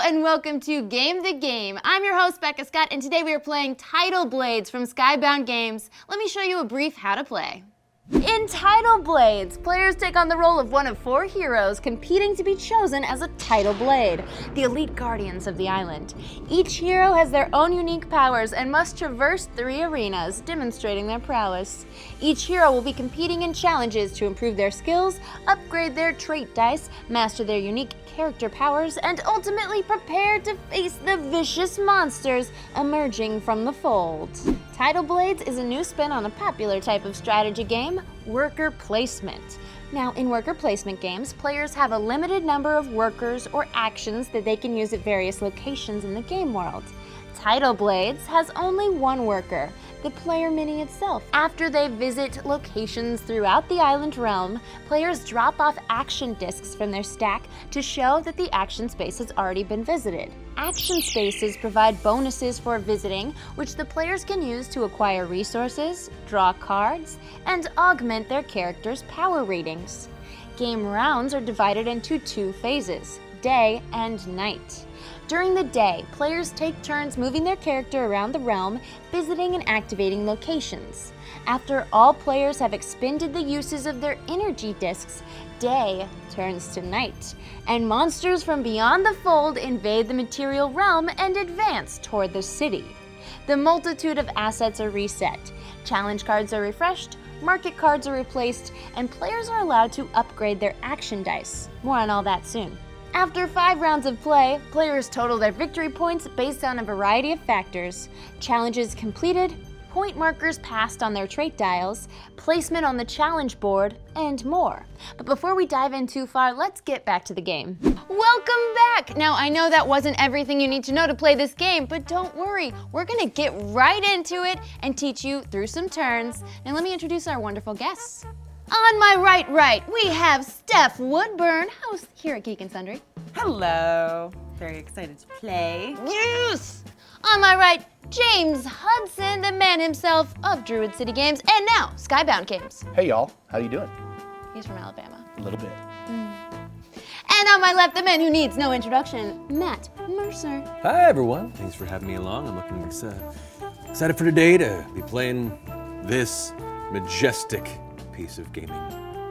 and welcome to Game the Game. I'm your host, Becca Scott, and today we are playing Tidal Blades from Skybound Games. Let me show you a brief how to play. In Tidal Blades, players take on the role of one of 4 heroes competing to be chosen as a Tidal Blade, the elite guardians of the island. Each hero has their own unique powers and must traverse 3 arenas, demonstrating their prowess. Each hero will be competing in challenges to improve their skills, upgrade their trait dice, master their unique character powers, and ultimately prepare to face the vicious monsters emerging from the fold. Tidal Blades is a new spin on a popular type of strategy game, worker placement. Now, in worker placement games, players have a limited number of workers or actions that they can use at various locations in the game world. Tidal Blades has only one worker, the player mini itself. After they visit locations throughout the island realm, players drop off action discs from their stack to show that the action space has already been visited. Action spaces provide bonuses for visiting, which the players can use to acquire resources, draw cards, and augment their character's power ratings. Game rounds are divided into 2 phases, day and night. During the day, players take turns moving their character around the realm, visiting and activating locations. After all players have expended the uses of their energy discs, day turns to night, and monsters from beyond the fold invade the material realm and advance toward the city. The multitude of assets are reset, challenge cards are refreshed, market cards are replaced, and players are allowed to upgrade their action dice. More on all that soon. After 5 rounds of play, players total their victory points based on a variety of factors: challenges completed, point markers passed on their trait dials, placement on the challenge board, and more. But before we dive in too far, let's get back to the game. Welcome back! Now, I know that wasn't everything you need to know to play this game, but don't worry, we're gonna get right into it and teach you through some turns. Now let me introduce our wonderful guests. On my right, we have Stef Woodburn, host here at Geek and Sundry. Hello. Very excited to play. Yes! On my right, James Hudson, the man himself of Druid City Games, and now Skybound Games. Hey y'all, how you doing? He's from Alabama. A little bit. And on my left, the man who needs no introduction, Matt Mercer. Hi everyone, thanks for having me along. I'm looking excited for today to be playing this majestic piece of gaming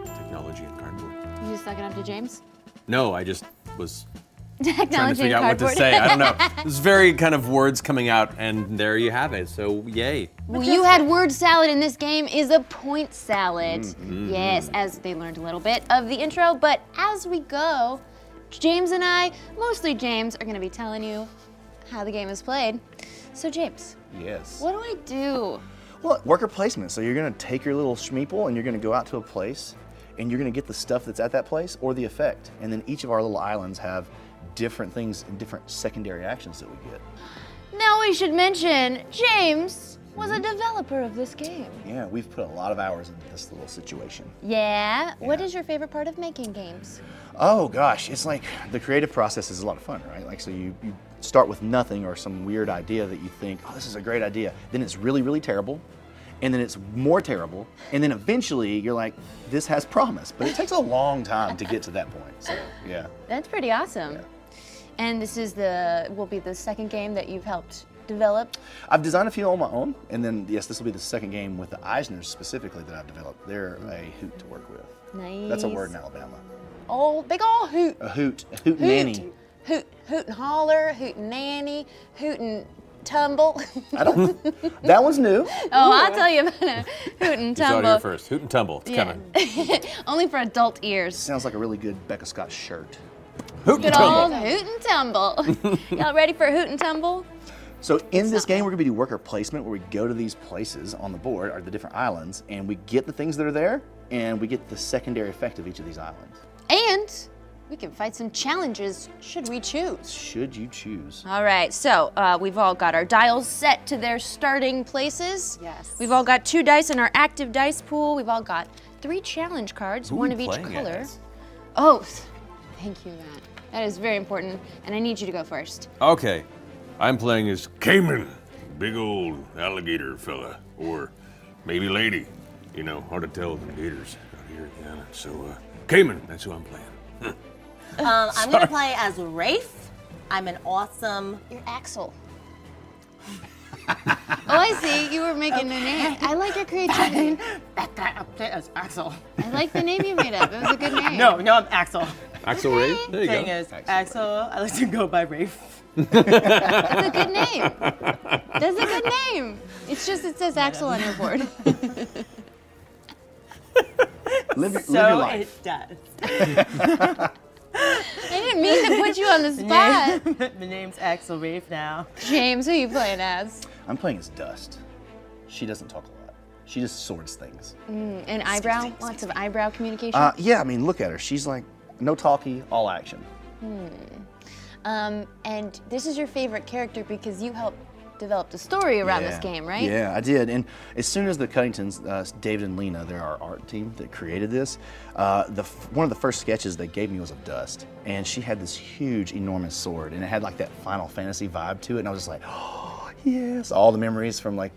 technology and cardboard. You just sucking up to James? No, I just was Technology trying to figure and out what cardboard. to say. I don't know. There's very kind of words coming out, and there you have it. So yay. Well, you had word salad in this game is a point salad. Yes, as they learned a little bit of the intro, but as we go, James and I, mostly James, are gonna be telling you how the game is played. So James, Yes. what do I do? Well, worker placement. So you're gonna take your little schmeeple and you're gonna go out to a place and you're gonna get the stuff that's at that place or the effect. And then each of our little islands have different things and different secondary actions that we get. Now we should mention, James was a developer of this game. Yeah, we've put a lot of hours into this little situation. Yeah? What Yeah. is your favorite part of making games? Oh gosh, it's like the creative process is a lot of fun, right? Like, so you start with nothing or some weird idea that you think, oh, this is a great idea. Then it's really, really terrible. And then it's more terrible. And then eventually you're like, this has promise. But it takes a long time to get to that point. So, yeah. That's pretty awesome. Yeah. And this is will be the second game that you've helped develop? I've designed a few on my own. And then, yes, this will be the second game with the Eisners specifically that I've developed. They're a hoot to work with. Nice. That's a word in Alabama. Oh, big ol' hoot. A hoot nanny. Hoot and holler, hoot and nanny, hoot and tumble. That one's new. Oh, I'll tell you about a hoot and You saw it tumble. here first. Hoot and tumble. It's coming. Only for adult ears. Sounds like a really good Becca Scott shirt. Hoot and Good old tumble. hoot and tumble. Y'all ready for a hoot and tumble? So in this game, we're gonna be doing worker placement where we go to these places on the board, or the different islands, and we get the things that are there, and we get the secondary effect of each of these islands. And we can fight some challenges should we choose. Should you choose. All right, so we've all got our dials set to their starting places. Yes. We've all got 2 dice in our active dice pool. We've all got 3 challenge cards, Who one we of each playing color. as? Oh, thank you, Matt. That is very important, and I need you to go first. Okay, I'm playing as Cayman, big old alligator fella, or maybe lady. You know, hard to tell with the gators out here at the island. So, Cayman, that's who I'm playing. I'm gonna play as Rafe, I'm an awesome. You're Axel. Oh, I see. You were making a name. I like your creativity. Becca as Axel. I like the name you made up. It was a good name. No, I'm Axel. Axel Ray? There you Thing go. is, Axel, I like to go by Rafe. That's a good name. That's a good name. It's just it says Axel on your board. Live your life. It does. I didn't mean to put you on the spot. The name's Axel Rafe now. James, who are you playing as? I'm playing as Dust. She doesn't talk a lot. She just swords things. And eyebrow? Lots of eyebrow communication? Yeah, I mean, look at her. She's like, no talkie, all action. And this is your favorite character because you helped develop the story around this game, right? Yeah, I did. And as soon as the Cuddingtons, David and Lena, they're our art team that created this, one of the first sketches they gave me was of Dust. And she had this huge, enormous sword, and it had like that Final Fantasy vibe to it. And I was just like, oh, yes. All the memories from like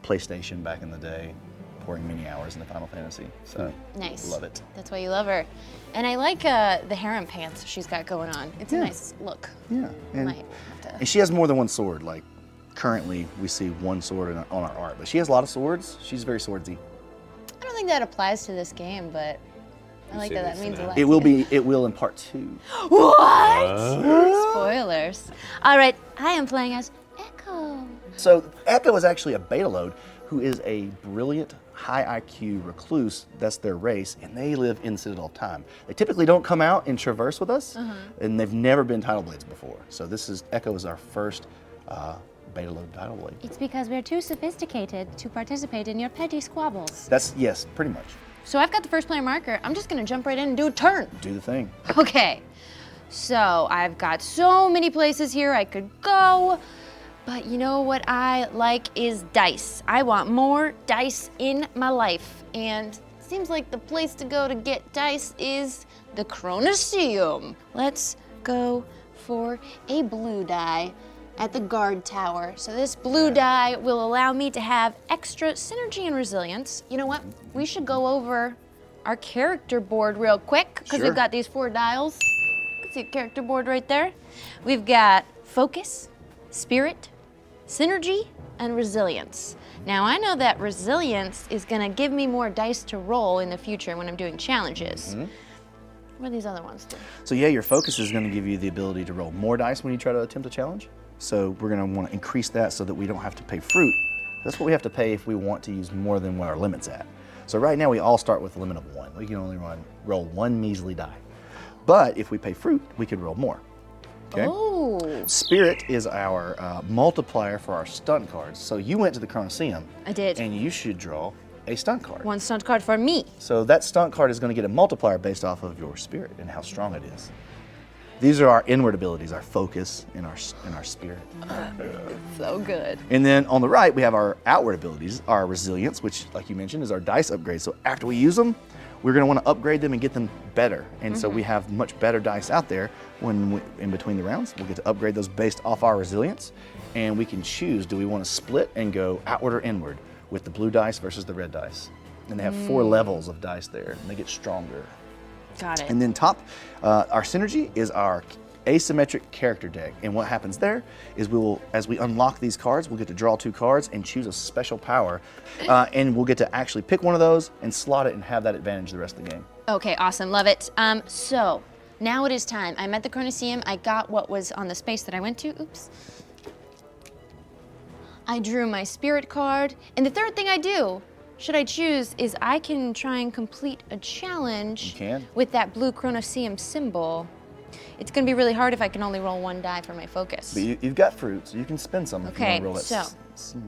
PlayStation back in the day, pouring many hours into Final Fantasy. So, Nice. love it. That's why you love her. And I like the harem pants she's got going on. It's a nice look. Yeah. And, Might have to- and she has more than one sword. Like, currently, we see one sword on our art, but she has a lot of swords. She's very swordsy. I don't think that applies to this game, but I like say that this that means a now. lot. It will in part 2. What? Spoilers. All right, I am playing as Echo. So Echo is actually a beta load who is a brilliant, high IQ recluse. That's their race, and they live in Citadel of Time. They typically don't come out and traverse with us, and they've never been Tidal Blades before. So Echo is our first beta load Tidal Blade. It's because we're too sophisticated to participate in your petty squabbles. Yes, pretty much. So I've got the first player marker. I'm just gonna jump right in and do a turn. Do the thing. Okay, so I've got so many places here I could go, but you know what I like is dice. I want more dice in my life, and it seems like the place to go to get dice is the Chronoseum. Let's go for a blue die at the guard tower. So this blue die will allow me to have extra synergy and resilience. You know what? We should go over our character board real quick because Sure. we've got these 4 dials. You can see a character board right there. We've got focus, spirit, synergy, and resilience. Now I know that resilience is gonna give me more dice to roll in the future when I'm doing challenges. What are these other ones do? So yeah, your focus is going to give you the ability to roll more dice when you try to attempt a challenge. So we're going to want to increase that so that we don't have to pay fruit. That's what we have to pay if we want to use more than what our limit's at. So right now we all start with a limit of 1. We can only roll 1 measly die. But if we pay fruit, we could roll more. Okay? Oh, Spirit is our multiplier for our stunt cards. So you went to the Chronoseum. I did. And you should draw a stunt card. 1 stunt card for me. So that stunt card is going to get a multiplier based off of your spirit and how strong it is. These are our inward abilities, our focus and our spirit. So good. And then on the right, we have our outward abilities, our resilience, which, like you mentioned, is our dice upgrade. So after we use them, we're going to want to upgrade them and get them better. And so we have much better dice out there in between the rounds. We'll get to upgrade those based off our resilience. And we can choose, do we want to split and go outward or inward with the blue dice versus the red dice. And they have 4 levels of dice there, and they get stronger. Got it. And then top, our synergy is our asymmetric character deck. And what happens there is as we unlock these cards, we'll get to draw 2 cards and choose a special power. And we'll get to actually pick one of those and slot it and have that advantage the rest of the game. Okay, awesome, love it. So now it is time. I'm at the Chronoseum. I got what was on the space that I went to. Oops. I drew my spirit card. And the third thing I do, should I choose, is I can try and complete a challenge You can. with that blue Chronoseum symbol. It's gonna be really hard if I can only roll 1 die for my focus. But you've got fruit, so you can spend some if you Okay, want to roll it. so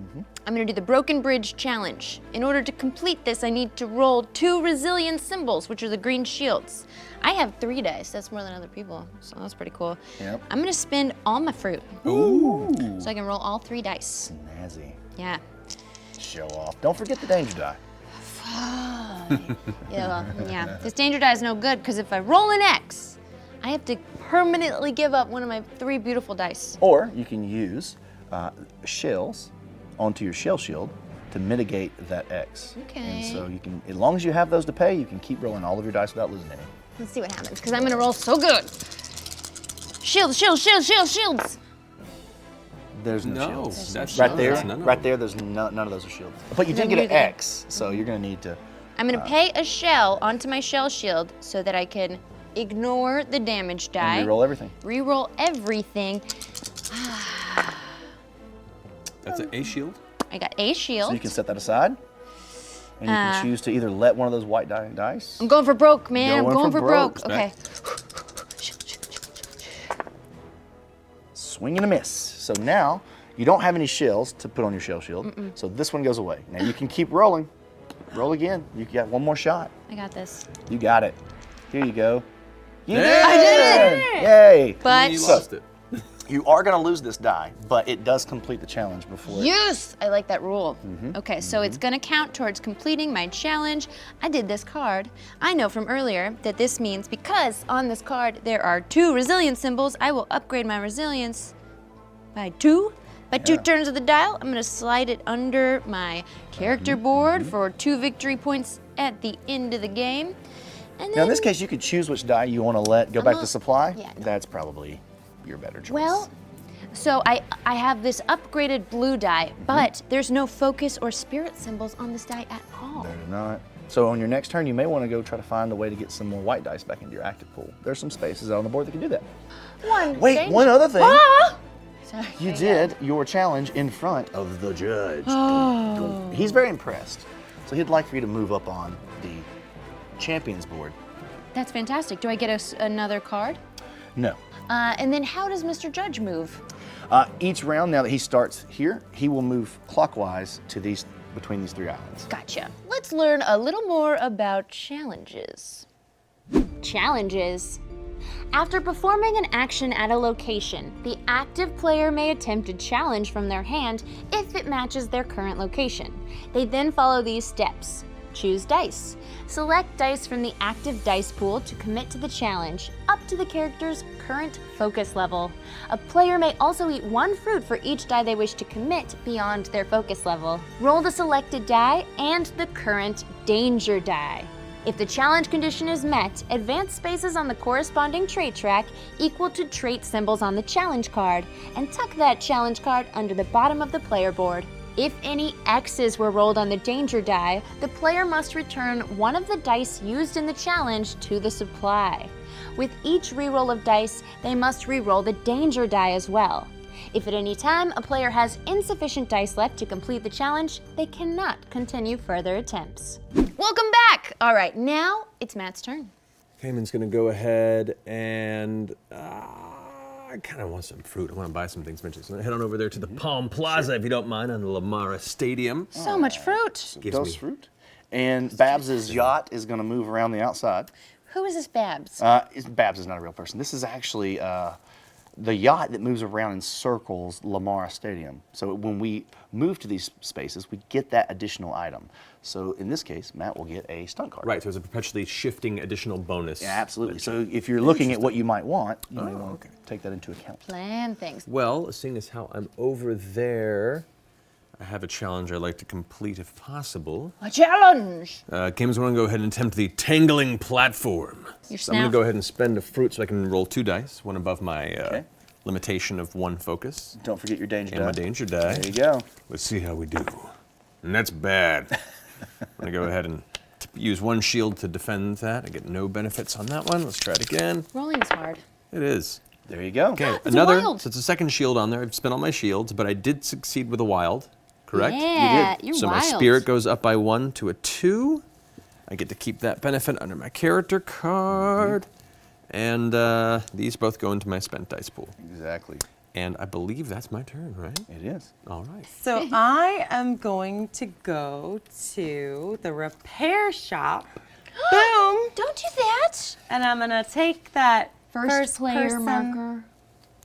I'm gonna do the Broken Bridge challenge. In order to complete this, I need to roll 2 resilience symbols, which are the green shields. I have 3 dice, that's more than other people, so that's pretty cool. Yep. I'm gonna spend all my fruit, Ooh. so I can roll all 3 dice. Snazzy. Yeah. Show off. Don't forget the danger die. Yeah, this danger die is no good, because if I roll an X, I have to permanently give up one of my 3 beautiful dice. Or you can use shells onto your shell shield to mitigate that X. Okay. And so you can, as long as you have those to pay, you can keep rolling all of your dice without losing any. Let's see what happens, because I'm gonna roll so good. Shields, shields, shields, shields, shields. There's no, No, shields. that's Right no, there, that's none of right there, there's none of those are shields. But you did Then get you're an there. X, so you're gonna need to. I'm gonna pay a shell onto my shell shield so that I can ignore the damage die. And reroll everything. Reroll everything. That's an A shield. I got a shield. So you can set that aside, and you can choose to either let one of those white dice. I'm going for broke, man. I'm Going going for for broke. broke. Okay. Swing and a miss. So now you don't have any shells to put on your shell shield. So this one goes away. Now you can keep rolling. Roll again. You got one more shot. I got this. You got it. Here you go. You Hey! did! I did it! Yay! But You So- lost it. You are going to lose this die, but it does complete the challenge before. yes, I like that rule. Okay, so it's gonna count towards completing my challenge. I did this card. I know from earlier that this means because on this card there are 2 resilience symbols, I will upgrade my resilience by 2. By 2 turns of the dial, I'm gonna slide it under my character board for 2 victory points at the end of the game. And Now, in then, this case, you could choose which die you want to let go back to supply. yeah, no. That's probably your better choice. well, so I have this upgraded blue die, but there's no focus or spirit symbols on this die at all. There's not. So on your next turn, you may want to go try to find a way to get some more white dice back into your active pool. There's some spaces out on the board that can do that. Wait, danger- one other thing. Ah! Sorry. You did your challenge in front of the judge. Oh. He's very impressed. So he'd like for you to move up on the champions board. That's fantastic. Do I get another card? No. And then how does Mr. Judge move? Each round, now that he starts here, he will move clockwise to between these 3 islands. Gotcha. Let's learn a little more about challenges. Challenges. After performing an action at a location, the active player may attempt a challenge from their hand if it matches their current location. They then follow these steps. Choose dice. Select dice from the active dice pool to commit to the challenge, up to the character's current focus level. A player may also eat 1 fruit for each die they wish to commit beyond their focus level. Roll the selected die and the current danger die. If the challenge condition is met, advance spaces on the corresponding trait track equal to trait symbols on the challenge card, and tuck that challenge card under the bottom of the player board. If any X's were rolled on the danger die, the player must return one of the dice used in the challenge to the supply. With each reroll of dice, they must reroll the danger die as well. If at any time a player has insufficient dice left to complete the challenge, they cannot continue further attempts. Welcome back! All right, now it's Matt's turn. Cayman's gonna go ahead and I kind of want some fruit. I want to buy some things. So I'm gonna head on over there to the Palm Plaza, if you don't mind, on the Lamara Stadium. So much fruit. Gives Dose me- fruit. And Babs's yacht is going to move around the outside. Who is this Babs? Babs is not a real person. This is actually the yacht that moves around in circles Lamar Stadium. So when we move to these spaces, we get that additional item. So in this case, Matt will get a stunt card. Right, so it's a perpetually shifting additional bonus. Yeah, absolutely. So if you're looking at what you might want, you may want to take that into account. Plan things. Well, seeing as how I'm over there, I have a challenge I'd like to complete if possible. A challenge! Cayman's going to go ahead and attempt the tangling platform. Your So I'm going snap. to go ahead and spend a fruit so I can roll 2 dice, one above my limitation of 1 focus. Don't forget your danger And die. my danger die. There you go. Let's see how we do. And that's bad. I'm going to go ahead and use 1 shield to defend that. I get no benefits on that one. Let's try it again. Rolling's hard. It is. There you go. Okay, It's a another. wild. So it's a second shield on there. I've spent all my shields, but I did succeed with a wild. Correct? Yeah, you're So wild. my spirit goes up by 1 to a 2. I get to keep that benefit under my character card. And these both go into my spent dice pool. Exactly. And I believe that's my turn, right? It is. All right. So I am going to go to the repair shop. Boom! Don't do that! And I'm gonna take that First player person marker.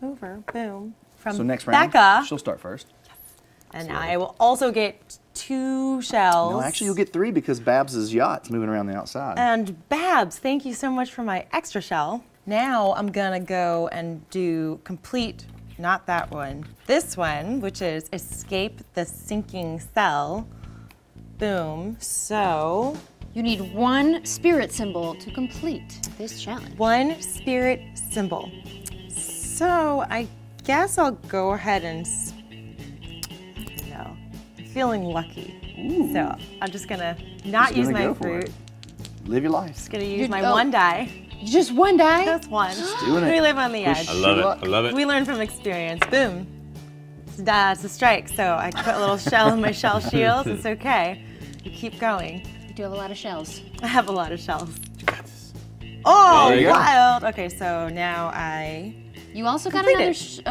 over. Boom. From So next round, Becca. she'll start first. And I will also get 2 shells. No, actually, you'll get 3 because Babs's yacht's moving around the outside. And Babs, thank you so much for my extra shell. Now I'm gonna go and do complete, not that one, this one, which is escape the sinking cell. Boom. So You need 1 spirit symbol to complete this challenge. 1 spirit symbol. So I guess I'll go ahead and, I'm feeling lucky. Ooh. So I'm just gonna not Just use gonna my go for fruit. it. Live your life. Just gonna use my one die. Just one die? Just one. doing it. We live on the edge. I love it. I love it. We learn from experience. Boom. It's a strike. So I put a little shell in my shell shield. It's okay. You keep going. You do have a lot of shells. I have a lot of shells. Oh, There you go. wild. Okay, so now You also got Completed.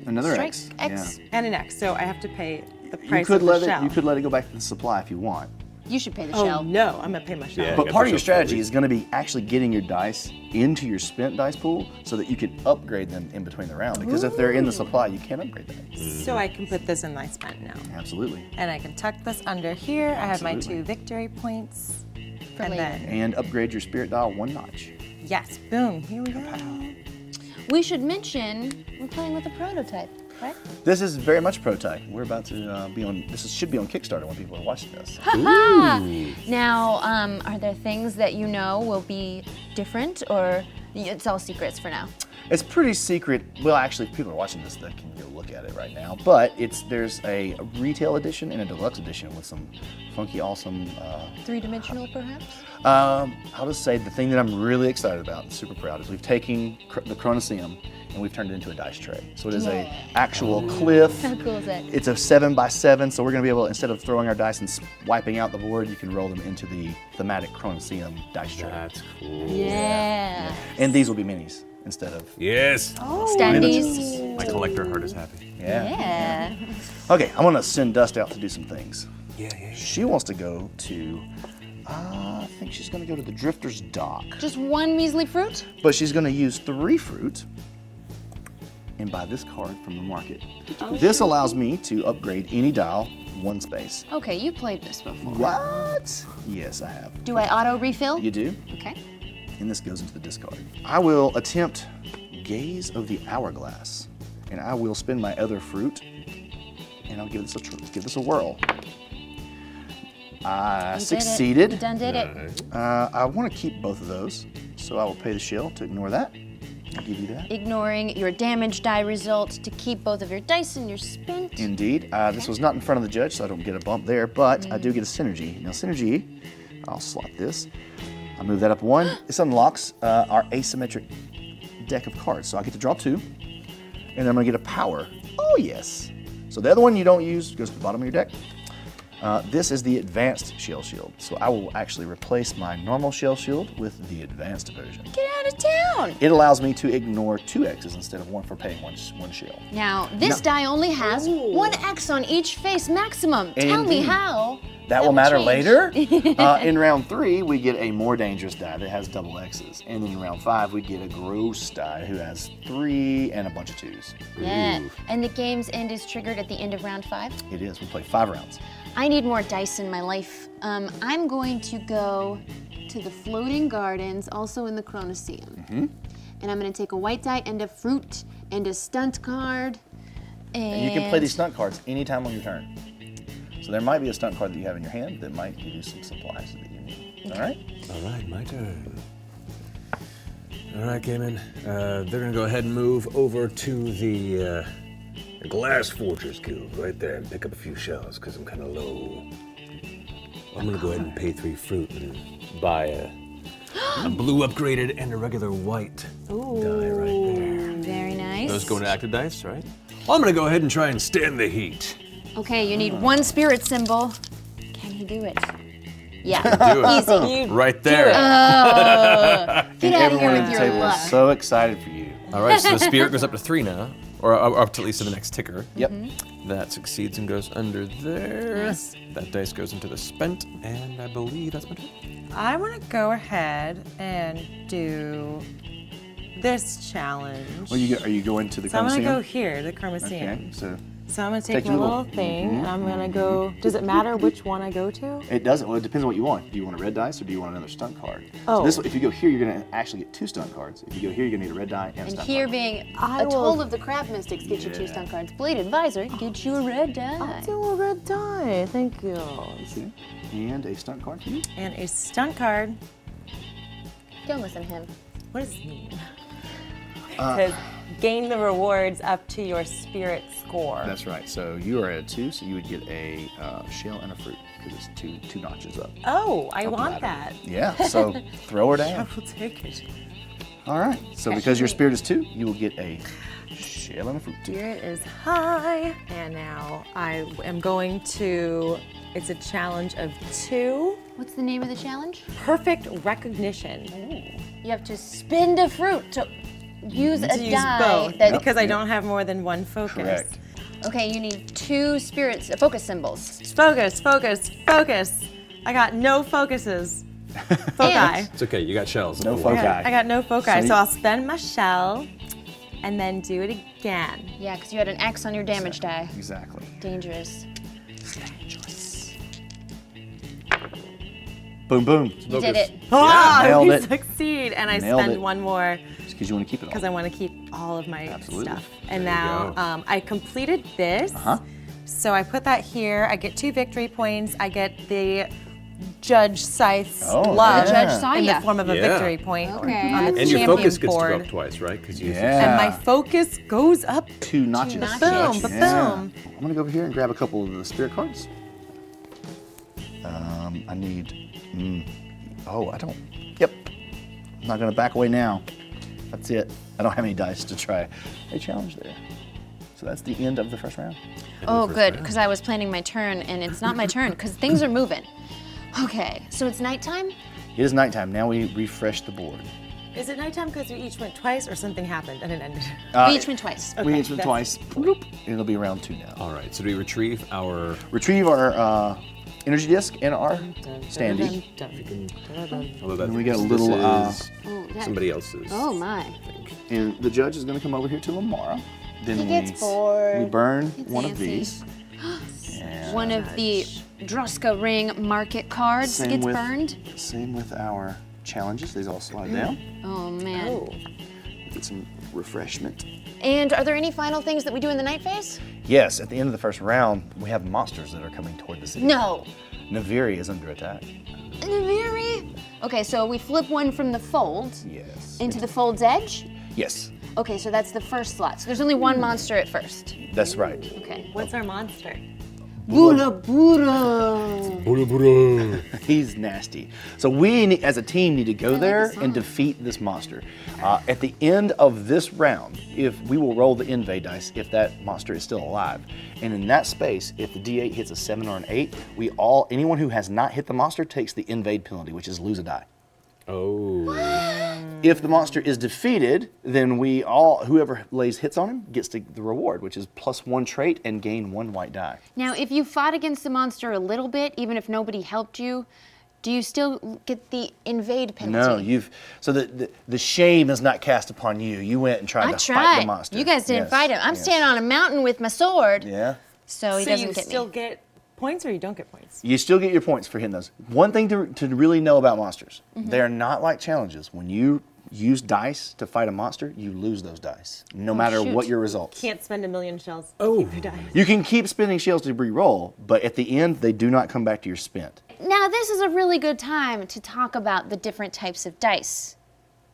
Another strike X. X. and an X. So I have to pay the You price could of the let shell. it. You could let it go back to the supply if you want. You should pay the Oh shell. no, I'm gonna pay my shell. Yeah. But got part the of your shell for a strategy reason. is going to be actually getting your dice into your spent dice pool so that you can upgrade them in between the round. Because if they're in the supply, you can't upgrade them. So I can put this in my spent now. Absolutely. And I can tuck this under here. I have my Absolutely. 2 victory points. For and later. then, And upgrade your spirit dial 1 notch. yes, boom, here we go. We should mention we're playing with a prototype, right? This is very much prototype. We're about to be on. Should be on Kickstarter when people are watching this. Now, are there things that you know will be different, or it's all secrets for now? It's pretty secret. Well, actually, if people are watching this, they can go look at it right now. But there's a retail edition and a deluxe edition with some funky, awesome. 3-dimensional, perhaps? I'll just say the thing that I'm really excited about and super proud is we've taken the Chronoseum and we've turned it into a dice tray. So it is a actual cliff. How cool is that? It's a 7x7, so we're going to be able, instead of throwing our dice and wiping out the board, you can roll them into the thematic Chronoseum dice tray. That's cool. Yeah. And these will be minis instead of. Yes. Standees. My collector heart is happy. Yeah. Okay, I'm going to send Dust out to do some things. Yeah. She wants to go to, I think she's going to go to the Drifter's Dock. Just one measly fruit? But she's going to use 3 fruit and buy this card from the market. This allows me to upgrade any dial 1 space. Okay, you played this before. What? Yes, I have. Do I auto refill? You do? Okay. And this goes into the discard. I will attempt Gaze of the Hourglass, and I will spend my other fruit, and I'll give this a whirl. I succeeded. You done did it. I want to keep both of those, so I will pay the shell to ignore that. I'll give you that. Ignoring your damage die result to keep both of your dice in your spent. Indeed. This was not in front of the judge, so I don't get a bump there, but I do get a synergy. Now, synergy, I'll slot this. I'll move that up 1. This unlocks our asymmetric deck of cards. So I get to draw 2, and then I'm going to get a power. Oh, yes. So the other one you don't use goes to the bottom of your deck. This is the advanced shell shield. So I will actually replace my normal shell shield with the advanced version. Get out of town. It allows me to ignore 2 X's instead of 1 for paying one shell. Now, this die only has 1 X on each face maximum. Tell me Indeed. how. That will matter change. later. In round 3, we get a more dangerous die that has double X's. And then in round 5, we get a gross die who has 3 and a bunch of 2s. Yeah. And the game's end is triggered at the end of round 5? It is. We play 5 rounds. I need more dice in my life. I'm going to go to the Floating Gardens, also in the Chronoseum. And I'm going to take a white die and a fruit and a stunt card. And you can play these stunt cards anytime on your turn. So there might be a stunt card that you have in your hand that might give you some supplies that you need. All right? All right, my turn. All right, Cayman. They're gonna go ahead and move over to the Glass Forgers Guild right there and pick up a few shells because I'm kind of low. I'm gonna go ahead and pay 3 fruit and buy a blue upgraded and a regular white die right there. Very nice. Those go into active dice, right? Well, I'm gonna go ahead and try and stand the heat. Okay, you need 1 spirit symbol. Can he do it? Yeah. Do it. Easy. Right there. Get out of here Everyone with at the your table luck. is so excited for you. All right, so the spirit goes up to 3 now, or up to at least to the next ticker. Yep. That succeeds and goes under there. Nice. That dice goes into the spent, and I believe that's my turn. I want to go ahead and do this challenge. Well, are you going to the So I'm gonna Colosseum? go here, the Chronoseum. Okay, so So I'm gonna take Take my your little little- thing, and I'm gonna go. Does it matter which one I go to? it doesn't. Well, it depends on what you want. Do you want a red dice or do you want another stunt card? Oh. So this, if you go here, you're going to actually get 2 stunt cards. If you go here, you're going to need a red die and a And stunt here card. being I a will- Toll of the Crab Mystics gets you 2 stunt cards. Blade Advisor gets you a red die. I'll do a red die. Thank you. Okay. And a stunt card for you. And a stunt card. Don't listen to him. What does this mean? Because gain the rewards up to your spirit score. That's right. So you are at a 2, so you would get a shell and a fruit because it's two notches up. Oh, I Up the want ladder. that. Yeah. So throw her down. I will take it. All right. So because your spirit is 2, you will get a shell and a fruit. Spirit is high. And now I am going to, it's a challenge of 2. What's the name of the challenge? Perfect recognition. You have to spin a fruit to use a To use die. both, That, because I don't have more than 1 focus. Correct. Okay, you need 2 focus symbols. Focus, focus, focus. I got no focuses. Foci. And- It's okay, you got shells. No Don't foci. worry. I got no foci, So so, you- I'll spend my shell and then do it again. Yeah, because you had an X on your damage die. Exactly. Dangerous. Boom, boom. You did it. Ah, nailed we it. succeed, and I Nailed spend it. 1 more Just because you want to keep it all. because I want to keep all of my Absolutely. stuff. And There you now go. I completed this. So I put that here. I get 2 victory points. I get the Judge Scythe's Oh, love yeah. Judge saw in the ya. form of a Yeah. victory point Okay. on the And your champion focus gets board. to go up twice, right? Because you Yeah. And my focus goes up. 2 notches. notches. Boom, ba-boom. Yeah. I'm gonna go over here and grab a couple of the spirit cards. I need. I don't. Yep. I'm not gonna back away now. That's it. I don't have any dice to try a challenge there. So that's the end of the first round. Oh, good, because I was planning my turn, and it's not my turn, because things are moving. Okay, so it's nighttime? It is nighttime. Now we refresh the board. Is it nighttime because we each went twice or something happened and it ended? We each went twice. We each went that's- twice. Bloop. It'll be round 2 now. All right, so do we retrieve our... Retrieve our energy disc and our standee. Although that And we got a this little, is Oh, that- somebody else's. Oh, my. And the judge is going to come over here to Lamara. Then He gets bored. We burn It's one Nancy. of these. And One of the Druska Ring market cards same gets with, burned. Same with our challenges. These all slide down. Oh, man. Get some refreshment. And are there any final things that we do in the night phase? Yes, at the end of the first round, we have monsters that are coming toward the city. No. Naviri is under attack. Naviri? Okay, so we flip one from the fold Yes. into the fold's edge. Yes, Okay, so that's the first slot. So there's only one monster at first. that's right. Okay. What's our monster? Bula Bula. Buru buru. He's nasty. So as a team, need to go there and defeat this monster. At the end of this round, if we will roll the invade dice if that monster is still alive, and in that space, if the D8 hits a 7 or an 8, anyone who has not hit the monster takes the invade penalty, which is lose a die. Oh. If the monster is defeated, then whoever lays hits on him gets the reward, which is +1 trait and gain 1 white die. Now, if you fought against the monster a little bit, even if nobody helped you, do you still get the invade penalty? No, so the shame is not cast upon you. You went and tried I to fight the tried. monster. You guys didn't Yes, fight him. I'm yes. standing on a mountain with my sword, Yeah. so he So doesn't you get still me. get points or you don't get points? You still get your points for hitting those. One thing to really know about monsters, they're not like challenges. When you use dice to fight a monster, you lose those dice, no matter shoot. what your results. Can't spend 1,000,000 shells. Oh. Keep your dice. You can keep spending shells to re-roll, but at the end, they do not come back to your spent. Now, this is a really good time to talk about the different types of dice.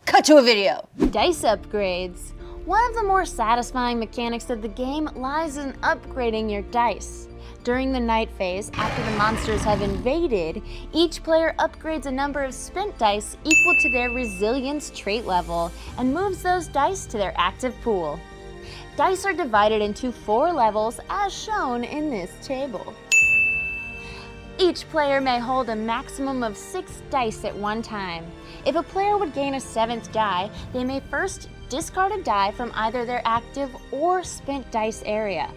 Cut to a video. Dice upgrades. One of the more satisfying mechanics of the game lies in upgrading your dice. During the night phase, after the monsters have invaded, each player upgrades a number of spent dice equal to their resilience trait level and moves those dice to their active pool. Dice are divided into 4 levels as shown in this table. Each player may hold a maximum of 6 dice at one time. If a player would gain a 7th die, they may first discard a die from either their active or spent dice area.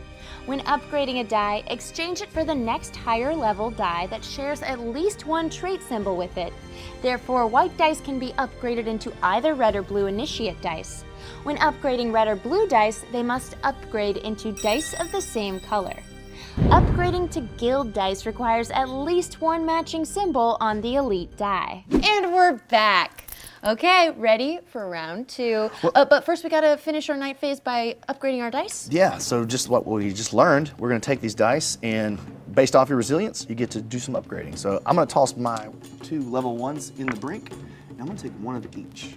When upgrading a die, exchange it for the next higher level die that shares at least 1 trait symbol with it. Therefore, white dice can be upgraded into either red or blue initiate dice. When upgrading red or blue dice, they must upgrade into dice of the same color. Upgrading to guild dice requires at least 1 matching symbol on the elite die. And we're back. Okay, ready for round 2. But first we gotta finish our night phase by upgrading our dice. Yeah, so just what we just learned, we're gonna take these dice and based off your resilience, you get to do some upgrading. So I'm gonna toss my 2 level 1s in the brink, and I'm gonna take 1 of each.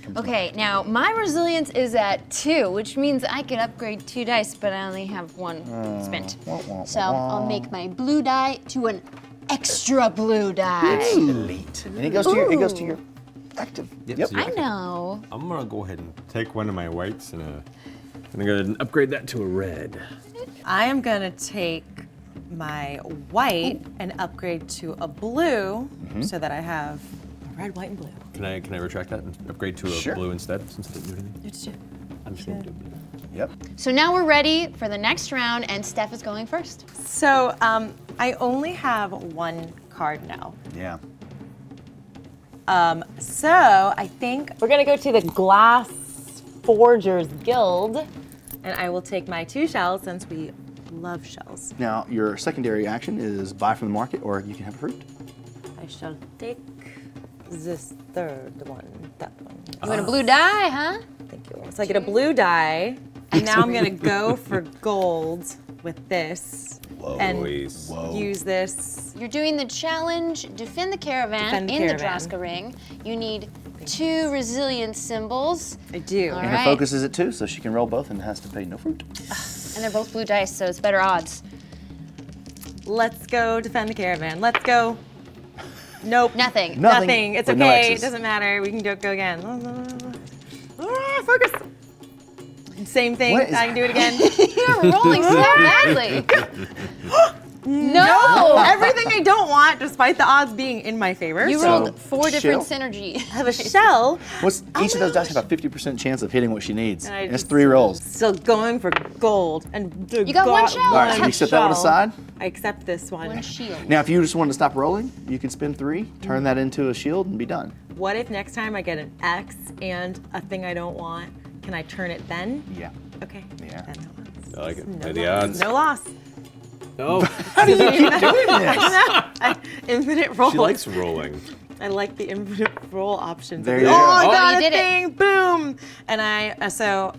comes Okay, now my resilience is at 2, which means I can upgrade 2 dice, but I only have 1 spent. So I'll make my blue die to an extra blue die. Elite. And it goes to your active. Yep. I know. I'm gonna go ahead and take one of my whites and I'm gonna go ahead and upgrade that to a red. I am gonna take my white and upgrade to a blue so that I have a red, white, and blue. Can I retract that and upgrade to a Sure. blue instead since I didn't do anything? It's two. I'm just gonna do blue. Yep. So now we're ready for the next round, and Steph is going first. So I only have 1 card now. Yeah. So I think we're gonna go to the Glass Forgers Guild, and I will take my 2 shells since we love shells. Now, your secondary action is buy from the market, or you can have a fruit. I shall take this third one, that one. You want a blue die, huh? Thank you. So I get a blue die, and now I'm gonna go for gold with this, and Nice. use this. You're doing the challenge, defend the caravan Defend the in caravan. the Droska ring. You need 2 resilience symbols, I do. All And right. her focus is at 2, so she can roll both and has to pay no fruit. and they're both blue dice, so it's better odds. Let's go defend the caravan. Let's go. Nope. Nothing. Nothing. It's But no okay. It X's. doesn't matter. We can go again. Focus. Same thing. What is- I can do it again. You're rolling so badly. No! Everything I don't want, despite the odds being in my favor. You So rolled 4 different shell. synergy. I have a shell. Each of those dice have a 50% chance of hitting what she needs. And I And it's just- 3 rolls. Still going for gold. And You got 1 shell. All right, so you set that one shell. aside. I accept this one. 1 shield. Now, if you just wanted to stop rolling, you can spend 3, turn that into a shield, and be done. What if next time I get an X and a thing I don't want? Can I turn it then? Yeah. Okay. Yeah. Then no loss. I like it. No Play the loss. odds. No loss. No. How do you keep doing this? Infinite roll. She likes rolling. I like the infinite roll options. There you oh, go. I Oh, got you a did it. thing. Boom. And I got So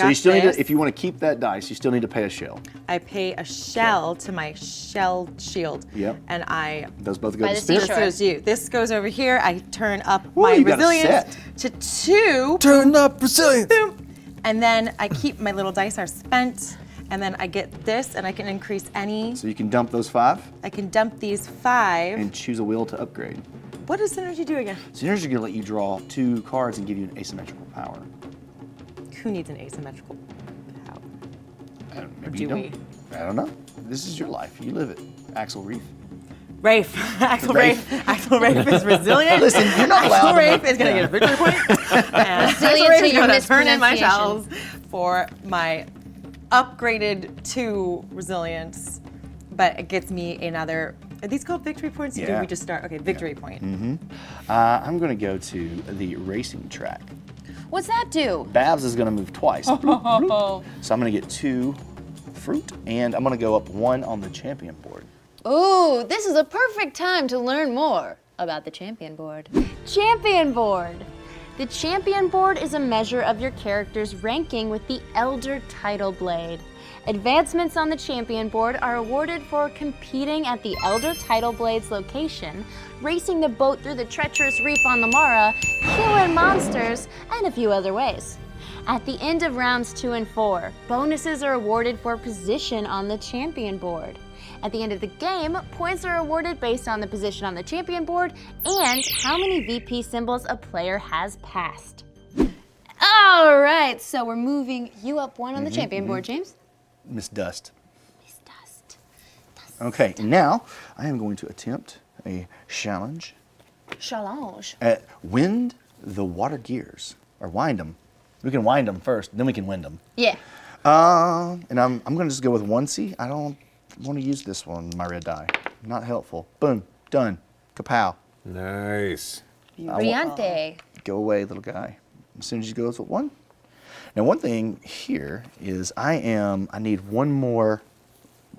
you still need this. to, if you want to keep that dice, you still need to pay a shell. I pay a shell to my shell shield. Yep. And I Those both go By to the spirit. this seashore. goes to you. This goes over here. I turn up Ooh, my you got a resilience to 2. Turn up resilience. Boom. And then I keep my little dice are spent. And then I get this, and I can increase any. So you can dump those 5 I can dump these 5. and choose a wheel to upgrade. What does synergy do again? Synergy is going to let you draw 2 cards and give you an asymmetrical power. Who needs an asymmetrical power? Maybe do you don't. we? I don't know. This is your life. You live it. Axel Reef. Rafe. Axel Rafe. Rafe. Axel Rafe is resilient. Listen, you're not allowed Axel to Rafe is going to get a victory point. And Axel Resilient Rafe to is your going to turn in my mispronunciation. shells for my upgraded 2 resilience. But it gets me another. Are these called victory points? Or Yeah. did we just start? Okay, victory point. I'm going to go to the racing track. What's that do? Babs is going to move twice. Bloop, bloop. So I'm going to get 2 fruit, and I'm going to go up 1 on the champion board. Ooh, this is a perfect time to learn more about the champion board. Champion board. The champion board is a measure of your character's ranking with the Elder Tidal Blade. Advancements on the champion board are awarded for competing at the Elder Tidal Blades location, racing the boat through the treacherous reef on the Mara, killing monsters, and a few other ways. At the end of rounds 2 and 4, bonuses are awarded for position on the champion board. At the end of the game, points are awarded based on the position on the champion board and how many VP symbols a player has passed. All right, so we're moving you up 1 on the champion board, James. Miss Dust. Miss Dust. Okay, now I am going to attempt a challenge Challenge. at wind the water gears, or wind them. We can wind them first, then we can wind them. Yeah. And I'm going to just go with 1C. I don't want to use this one, my red die. Not helpful. Boom, done. Kapow. Nice. Brillante. Go away, little guy. As soon as you go with 1. Now, one thing here is I need one more,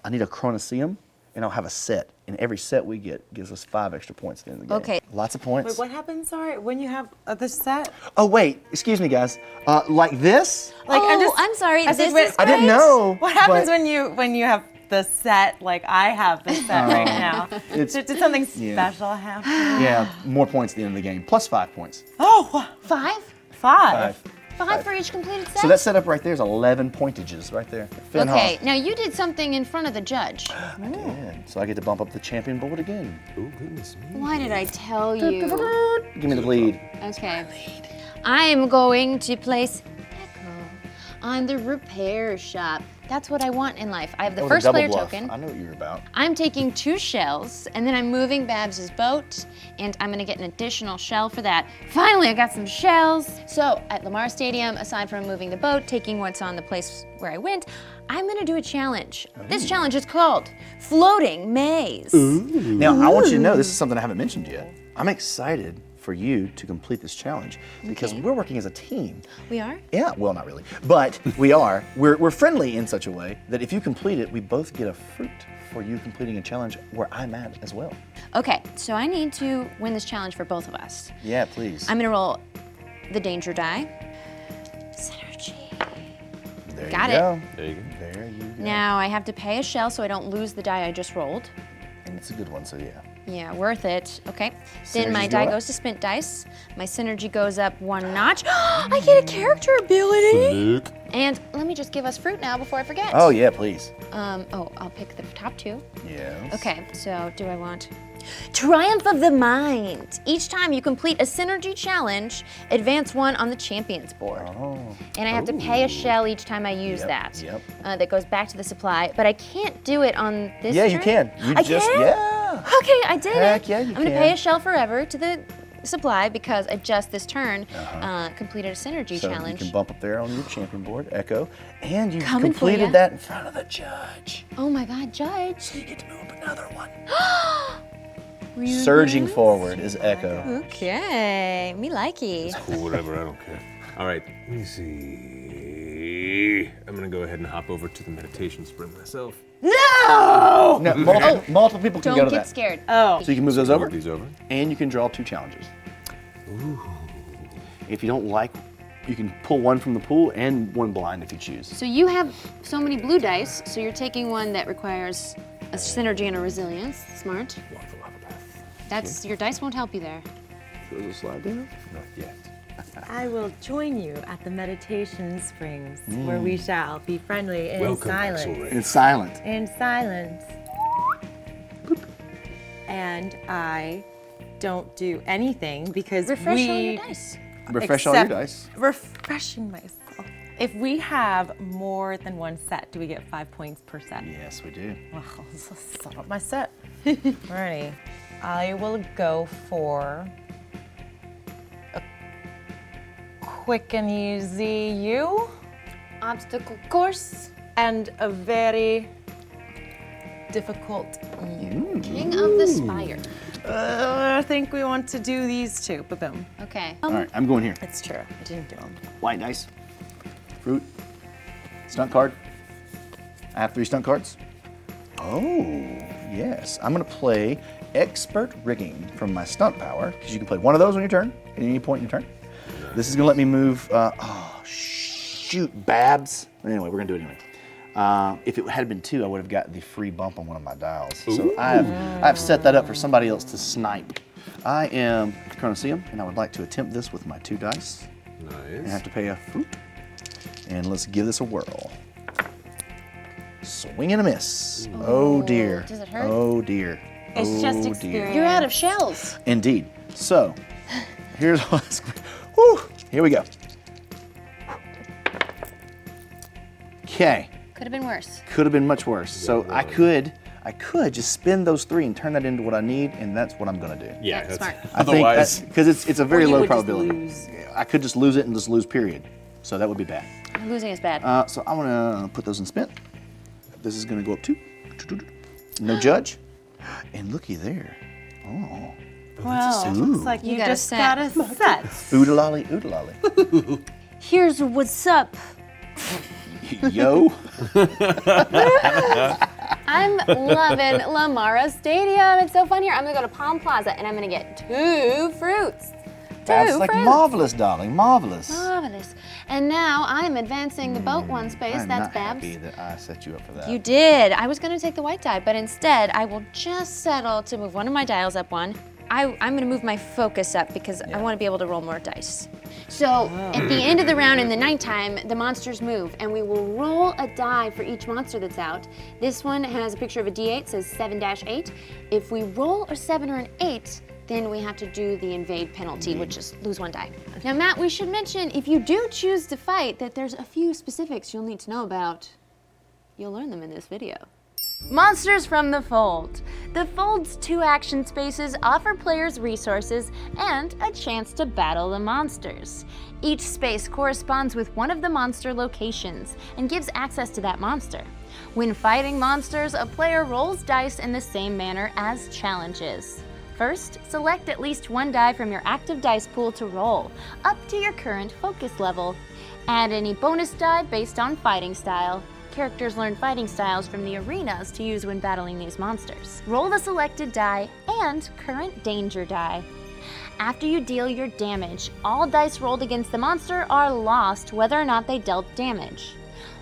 I need a Chronoseum, and I'll have a set. And every set we get gives us 5 extra points at the end of the game. Okay. Lots of points. Wait, what happens, sorry, when you have this set? Oh, wait, excuse me, guys. Like this? Like, Oh, I'm sorry, I said, this wait, is I didn't know. What happens but when you have the set like I have the set right now? it's- Did something yeah. special happen? Yeah, more points at the end of the game, plus 5 points. Oh, 5? 5. 5 for each completed set? So that setup right there is 11 pointages right there. Okay, now you did something in front of the judge. I did. So I get to bump up the champion board again. Oh, goodness me. Why did I tell you? Give me the lead. Okay. I'm going to place Echo on the repair shop. That's what I want in life. I have the That was a first double player bluff. token. I know what you're about. I'm taking 2 shells, and then I'm moving Babs' boat, and I'm gonna get an additional shell for that. Finally, I got some shells. So at Lamar Stadium, aside from moving the boat, taking what's on the place where I went, I'm gonna do a challenge. This challenge is called Floating Maze. Now, I want you to know, this is something I haven't mentioned yet. I'm excited for you to complete this challenge because we're working as a team. We are? Yeah, well, not really, but we are. We're friendly in such a way that if you complete it, we both get a fruit for you completing a challenge where I'm at as well. Okay, so I need to win this challenge for both of us. Yeah, please. I'm gonna roll the danger die. Synergy. There Got you it. go. There you go. There you go. Now I have to pay a shell so I don't lose the die I just rolled. And it's a good one, so yeah. Yeah, worth it. Okay. Then my Synergies die go up. goes to spent dice. My synergy goes up 1 notch. I get a character ability. Luke. And let me just give us fruit now before I forget. Oh, yeah, please. I'll pick the top 2. Yes. Okay, so do I want Triumph of the Mind. Each time you complete a synergy challenge, advance 1 on the champions board. Oh. And I have to pay a shell each time I use Yep, that. yep. That goes back to the supply, but I can't do it on this Yeah, you turn. can. You I just, can? yeah. Okay, I did Heck it. yeah, you I'm gonna can. pay a shell forever to the supply because I just this turn completed a synergy So challenge. you can bump up there on your champion board, Echo, and you Coming for completed ya. that in front of the judge. Oh my God, Judge. So you get to move up another one. Really? Surging forward is Echo. Okay, me likey. Cool, whatever, I don't care. All right, let me see. I'm gonna go ahead and hop over to the meditation spring myself. No, multiple people can go Don't to get that. scared. Oh. So you can move those over, Move these over. and you can draw 2 challenges. If you don't like, you can pull 1 from the pool and 1 blind if you choose. So you have so many blue dice, so you're taking one that requires a synergy and a resilience. Smart. Walk the lava path. That's your dice won't help you there. So there's a slide down. Not yet. I will join you at the meditation springs where we shall be friendly in Welcome, silence. Axel It's silent. In silence. And I don't do anything because Refresh we all your dice. Refresh all your Except dice. Refreshing myself. If we have more than 1 set, do we get 5 points per set? Yes, we do. Well, this is sum up my set. Alrighty. I will go for a quick and easy U Obstacle course. and a very difficult U. King of the Spire. I think we want to do these 2. Ba-boom. Okay. All right, I'm going here. It's true. I didn't do them. White dice. Fruit. Stunt card. I have 3 stunt cards. Oh, yes. I'm going to play Expert Rigging from my stunt power, because you can play 1 of those on your turn, at any point in your turn. This is going to let me move. Oh, shoot, Babs. Anyway, we're going to do it anyway. If it had been 2, I would have got the free bump on one of my dials. So I've set that up for somebody else to snipe. I am Chronoseum, and I would like to attempt this with my 2 dice. And I have to pay a fruit. And let's give this a whirl. Swing and a miss. Oh dear. Does it hurt? Oh dear. It's just Oh, experience. dear. You're out of shells. Indeed. So, here's what's. Whew, here we go. Okay. Could have been worse. Could have been much worse. So I could just spend those 3 and turn that into what I need, and that's what I'm gonna do. Yeah, that's smart. I think that's because it's a very Or you low would just probability. lose. I could just lose it and just lose period. So that would be bad. Losing is bad. So I'm gonna put those in spent. This is gonna go up 2. No judge. And looky there. Oh. Well, looks like You you, got a just set. got a set. Oodalolly, oodalolly. Here's what's up. Yo. I'm loving Lamara Stadium. It's so fun here. I'm gonna go to Palm Plaza and I'm gonna get 2 fruits. That's 2 like fruits. marvelous, darling. Marvelous. Marvelous. And now I'm advancing the boat 1 space. I'm That's not Babs. happy that I set you up for that. You did. I was going to take the white die, but instead I will just settle to move one of my dials up 1. I'm going to move my focus up because I want to be able to roll more dice. So at the end of the round in the nighttime, the monsters move, and we will roll a die for each monster that's out. This one has a picture of a D8, says 7-8. If we roll a 7 or an 8, then we have to do the invade penalty, which is lose 1 die. Now, Matt, we should mention, if you do choose to fight, that there's a few specifics you'll need to know about. You'll learn them in this video. Monsters from the Fold. The Fold's 2 action spaces offer players resources and a chance to battle the monsters. Each space corresponds with one of the monster locations and gives access to that monster. When fighting monsters, a player rolls dice in the same manner as challenges. First, select at least 1 die from your active dice pool to roll, up to your current focus level. Add any bonus die based on fighting style. Characters learn fighting styles from the arenas to use when battling these monsters. Roll the selected die and current danger die. After you deal your damage, all dice rolled against the monster are lost whether or not they dealt damage.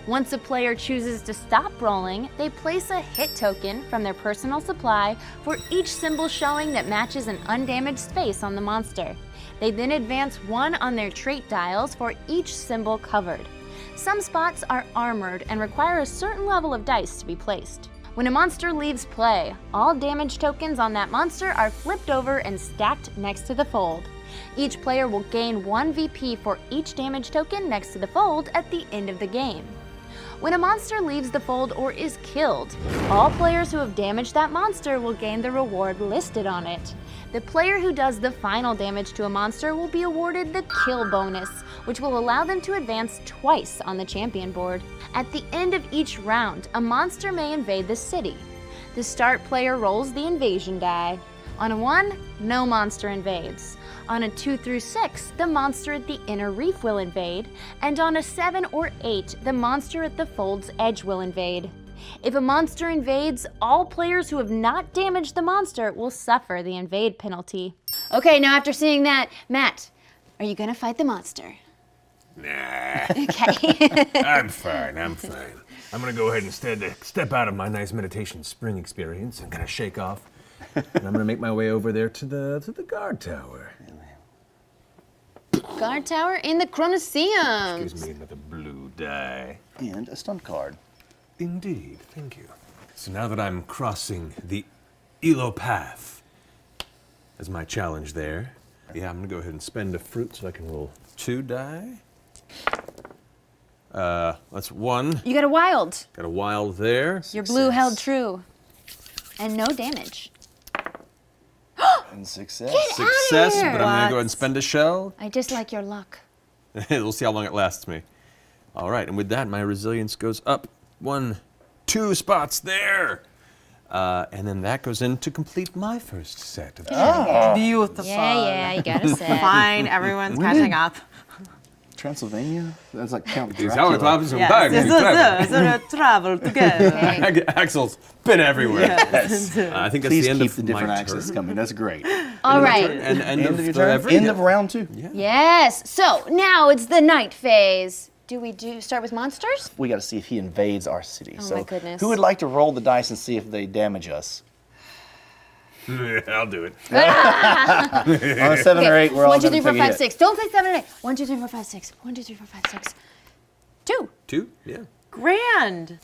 Once a player chooses to stop rolling, they place a hit token from their personal supply for each symbol showing that matches an undamaged space on the monster. They then advance 1 on their trait dials for each symbol covered. Some spots are armored and require a certain level of dice to be placed. When a monster leaves play, all damage tokens on that monster are flipped over and stacked next to the fold. Each player will gain 1 VP for each damage token next to the fold at the end of the game. When a monster leaves the fold or is killed, all players who have damaged that monster will gain the reward listed on it. The player who does the final damage to a monster will be awarded the kill bonus, which will allow them to advance twice on the champion board. At the end of each round, a monster may invade the city. The start player rolls the invasion die. On a 1, no monster invades. On a 2 through 6, the monster at the inner reef will invade, and on a 7 or 8, the monster at the fold's edge will invade. If a monster invades, all players who have not damaged the monster will suffer the invade penalty. Okay, now after seeing that, Matt, are you gonna fight the monster? Nah. Okay. I'm fine. I'm gonna go ahead instead to step out of my nice meditation spring experience and kind of shake off. And I'm gonna make my way over there to the guard tower. Guard tower in the Chronoseum. Gives me another blue die. And a stunt card. Indeed, thank you. So now that I'm crossing the Elo path as my challenge there, yeah, I'm gonna go ahead and spend a fruit so I can roll 2 die. That's 1. You got a wild. Got a wild there. Your blue held true. And no damage. And success. Success, here. but I'm gonna go ahead and spend a shell. I dislike your luck. We'll see how long it lasts me. All right, and with that, my resilience goes up 1, 2 spots there. And then that goes in to complete my first set of Beautiful. Yeah, you gotta say. Fine, everyone's catching up. Transylvania? That's like Count These Dracula. Holocaps Yes, back. so travel together. Axel's been everywhere. Yes. I think that's Please the end keep of the my different turn. accents coming. That's great. All right. And end of your turn? every End of round 2. Yeah. Yes. So now it's the night phase. Do we start with monsters? We got to see if he invades our city. Oh so my goodness. who would like to roll the dice and see if they damage us? I'll do it. On a 7 or 8, we're all 1, 2, going 3, to 4, 5, take it. 6. Don't say 7 and 8. 1, 2, 3, 4, 5, 6. 1, 2, 3, 4, 5, 6. 2. 2? Yeah. Grand.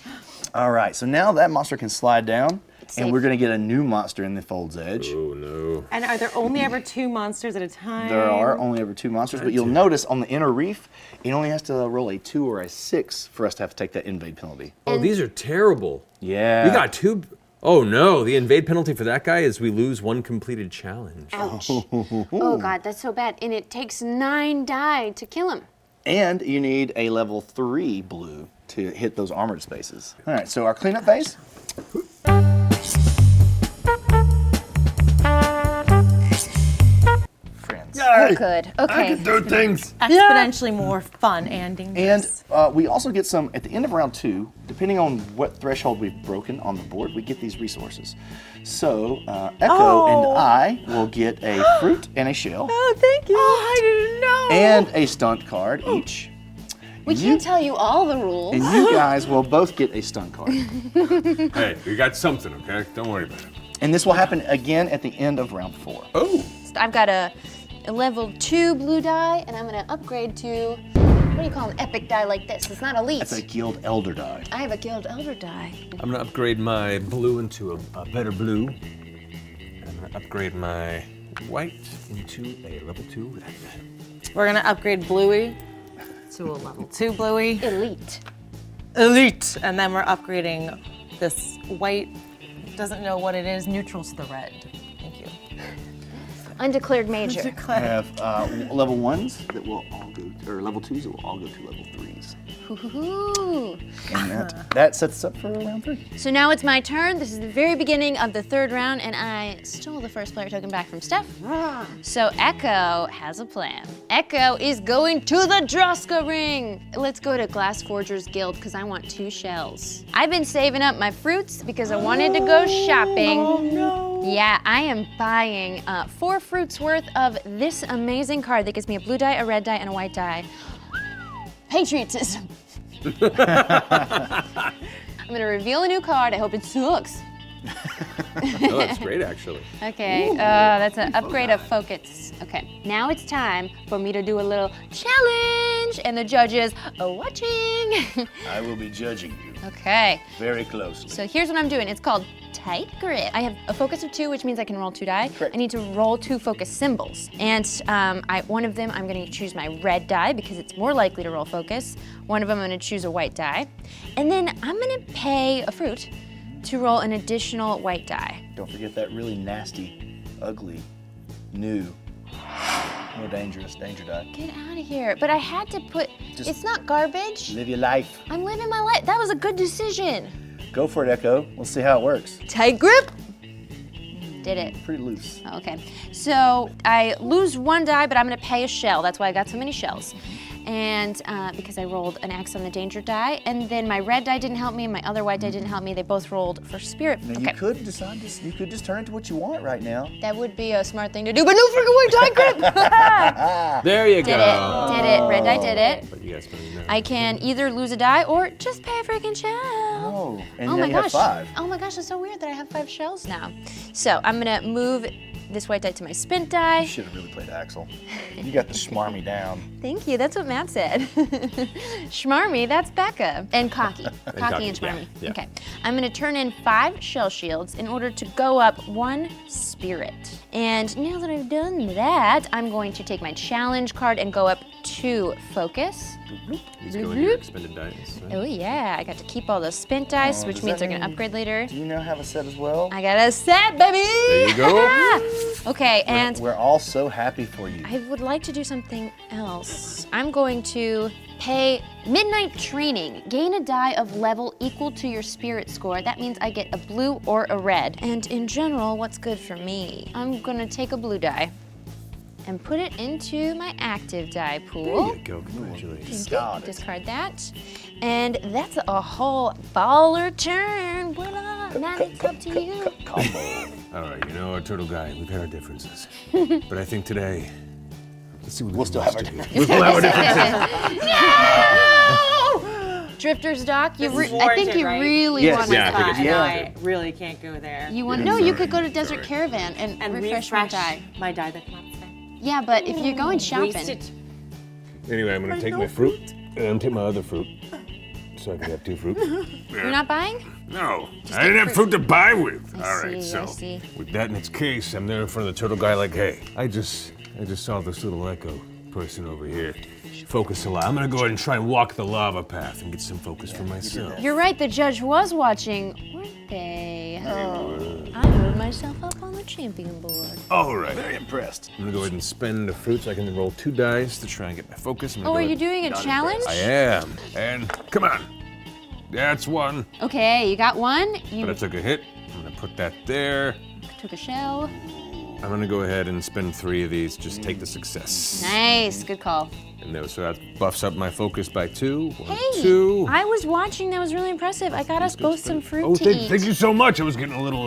All right, so now that monster can slide down, It's and safe. we're going to get a new monster in the fold's edge. Oh, no. And are there only ever 2 monsters at a time? There are only ever 2 monsters, but you'll notice on the inner reef, it only has to roll a 2 or a 6 for us to have to take that invade penalty. Oh, these are terrible. Yeah. We got 2. Oh, no. The invade penalty for that guy is we lose 1 completed challenge. Ouch. Oh, God, that's so bad. And it takes 9 die to kill him. And you need a level 3 blue to hit those armored spaces. All right, so our cleanup phase. Friends. Oh, good. I Okay. can do things. Exponentially more fun and dangerous. And we also get some, at the end of round 2, depending on what threshold we've broken on the board, we get these resources. So Echo and I will get a fruit and a shell. Oh, thank you. Oh, I didn't know. And a stunt card each. We can't tell you all the rules. And you guys will both get a stunt card. Hey, we got something, okay? Don't worry about it. And this will happen again at the end of round 4. Oh. I've got a a level 2 blue die, and I'm gonna upgrade to, what do you call an epic die like this? It's not elite. That's a Guild Elder die. I have a Guild Elder die. I'm gonna upgrade my blue into a better blue. And I'm gonna upgrade my white into a level 2 red. We're gonna upgrade Bluey to a level 2 Bluey. Elite. Elite. And then we're upgrading this white, doesn't know what it is, neutral to the red. Thank you. Undeclared major. I have level 1s that will all go, or level 2s that will all go to level 3s. Ooh. And that sets us up for round 3. So now it's my turn. This is the very beginning of the 3rd round, and I stole the first player token back from Stef. So Echo has a plan. Echo is going to the Droska ring. Let's go to Glass Forgers Guild because I want 2 shells. I've been saving up my fruits because I wanted to go shopping. Oh no. Yeah, I am buying 4 fruits worth of this amazing card that gives me a blue die, a red die, and a white die. Patriotism. I'm gonna reveal a new card. I hope it sucks. Oh, that's great, actually. Okay, that's an upgrade of focus. Okay, now it's time for me to do a little challenge, and the judges are watching. I will be judging you Okay, very closely. so here's what I'm doing. It's called Tight Grip. I have a focus of 2, which means I can roll 2 die. Correct. I need to roll 2 focus symbols. And one of them, I'm gonna choose my red die because it's more likely to roll focus. One of them, I'm gonna choose a white die. And then I'm gonna pay a fruit to roll an additional white die. Don't forget that really nasty, ugly, new, more dangerous danger die. Get out of here. But I had to put, Just it's not garbage. Live your life. I'm living my life. That was a good decision. Go for it, Echo. We'll see how it works. Tight grip. Did it. Pretty loose. Okay, so I lose 1 die, but I'm gonna pay a shell. That's why I got so many shells. And because I rolled an X on the danger die, and then my red die didn't help me, and my other white die didn't help me. They both rolled for spirit. Now Okay, you could decide you could just turn it to what you want right now. that would be a smart thing to do, but no freaking way, tight grip! There you Did go. it, did it, red die did it. But you guys don't know. I can either lose a die or just pay a freaking shell. Oh, and Oh now my you gosh. have 5. Oh my gosh, it's so weird that I have 5 shells now. So I'm gonna move this white die to my spent die. You should have really played Axel. You got the schmarmy down. Thank you, that's what Matt said. Schmarmy, that's Becca. And cocky. Cocky and yeah, schmarmy. yeah. Okay. I'm gonna turn in 5 shell shields in order to go up 1 spirit. And now that I've done that, I'm going to take my challenge card and go up 2 focus. He's going to your expended dice. Oh yeah, I got to keep all those spent dice, which does means that they're gonna mean- upgrade later. Do you now have a set as well? I got a set, baby! There you go. Okay, and We're all so happy for you. I would like to do something else. I'm going to pay Midnight Training. Gain a die of level equal to your spirit score. That means I get a blue or a red. And in general, what's good for me? I'm gonna take a blue die and put it into my active die pool. There you go. Congratulations. Got it. Discard that. And that's a whole baller turn. What up? Now it's up to you. Combo. All right, you know, our turtle guy, we've had our differences. But I think today, let's see what we We'll can still have our muster differences. here. We'll have our differences. No! Drifter's Dock, you This is I think warranted, you right? really Yes. want Yeah, I to think it's No, warranted. I really can't go there. You want? Yeah, No, you sorry, could go to Desert sorry. Caravan and, And refresh my die. my die that cannot stay. Yeah, but if you're going shopping, Wasted. Anyway, I'm gonna take my fruit, and I'm gonna take my other fruit, so I can have 2 fruit. you're not buying? No, Just I didn't take have fruit to buy with. I All right, see, so I see. with that in its case, I'm there in front of the turtle guy like, hey, I just saw this little Echo person over here focus a lot. I'm gonna go ahead and try and walk the lava path and get some focus for myself. You're right. The judge was watching, weren't they? I moved myself up on the champion board. All right, Very impressed. I'm gonna go ahead and spend the fruit so I can roll 2 dice to try and get my focus. I'm gonna Oh, go are you ahead- doing a challenge? I am, and come on. That's 1, Okay, you got 1. but I You took a hit. I'm gonna put that there. took a shell. I'm gonna go ahead and spend 3 of these. Just take the success. Nice, good call. And so that buffs up my focus by 2. 1, Hey, 2. I was watching. That was really impressive. I got us both some fruit Oh, to thank, eat. thank you so much. I was getting a little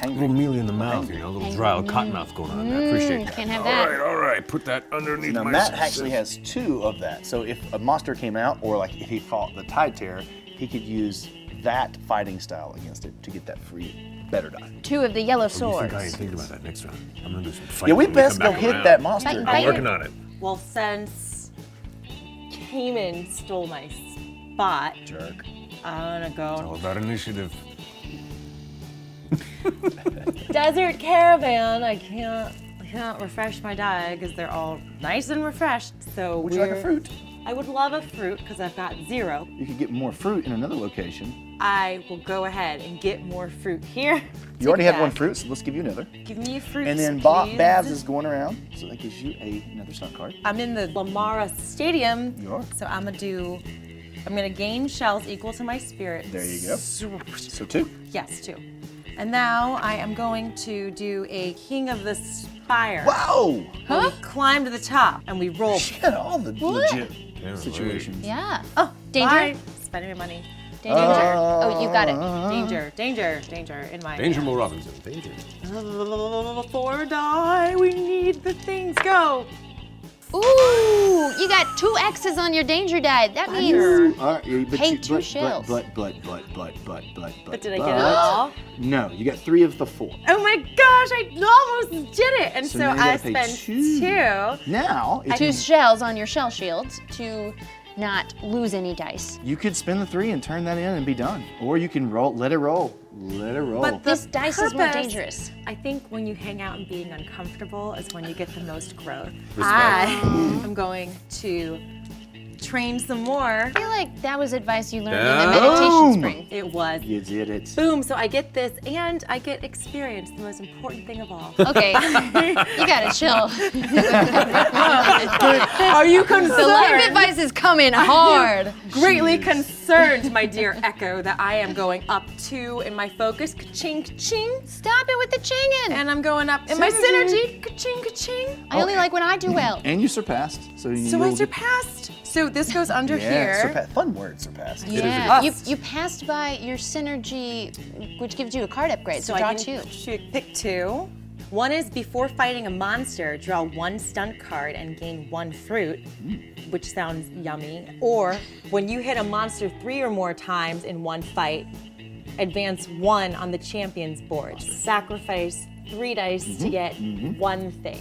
Hangry. mealy in the mouth, you know, a little dry, a little cotton mouth going on there. I appreciate that. Can't have that. All right. Put that underneath Now my Matt success. actually has 2 of that. So if a monster came out, or like if he fought the Tide Terror, he could use that fighting style against it to get that free, better die. 2 of the yellow You swords. think I ain't thinking about that next round? I'm gonna do some fighting. Yeah, we when best come go back hit around. that monster. Fight, I'm fight. working on it. Well, since Cayman stole my spot, Jerk. I'm gonna All go about initiative. Desert Caravan. I can't refresh my die because they're all nice and refreshed. So Would you like a fruit? I would love a fruit because I've got 0. You could get more fruit in another location. I will go ahead and get more fruit here. You already Take had one that. fruit, so let's give you another. Give me a fruit. And then please. Babs is going around, so that gives you another stunt card. I'm in the Lamara Stadium. You are. So I'm gonna gain shells equal to my spirit. There you go. So 2. Yes, 2. And now I am going to do a King of the Spire. Wow! Where we climb to the top and we roll. She had all the legit Yeah, situations. Yeah. Oh, Danger? bye. Spending my money. Danger. Oh, you got it. Danger in my Danger, hand. Mo Robinson. Danger. 4 die. We need the things. Go. Ooh, you got 2 X's on your danger die. That means All right, Pay 2 shells. But But did I get it all? No, you got 3 of the 4. Oh my gosh, I almost did it. And So so, now you I gotta pay spent 2. 2. Now, if 2 you, shells on your shell shields to not lose any dice. you could spend the 3 and turn that in and be done. Or you can roll, let it roll. Let it roll. But This dice is more purpose- dangerous. I think when you hang out and being uncomfortable is when you get the most growth. Respect. I am going to train some more. I feel like that was advice you learned in Yeah. the meditation Boom. spring. It was. You did it. Boom, so I get this and I get experience, the most important thing of all. Okay, you gotta chill. Are you concerned? The life advice is coming hard. Greatly concerned, my dear Echo, that I am going up 2 in my focus. Ka-ching, ka-ching. Stop it with the chinging. And I'm going up in my synergy. Ka-ching, ka-ching. I only like when I do well. And you surpassed. So you So I will- surpassed. So this goes under Yeah, here. fun word, surpassed. Yeah, Yes. you passed by your synergy, which gives you a card upgrade. So I draw can 2. pick 2. One is before fighting a monster, draw 1 stunt card and gain 1 fruit, which sounds yummy. Or when you hit a monster 3 or more times in one fight, advance 1 on the champion's board. Sacrifice 3 dice to get 1 thing.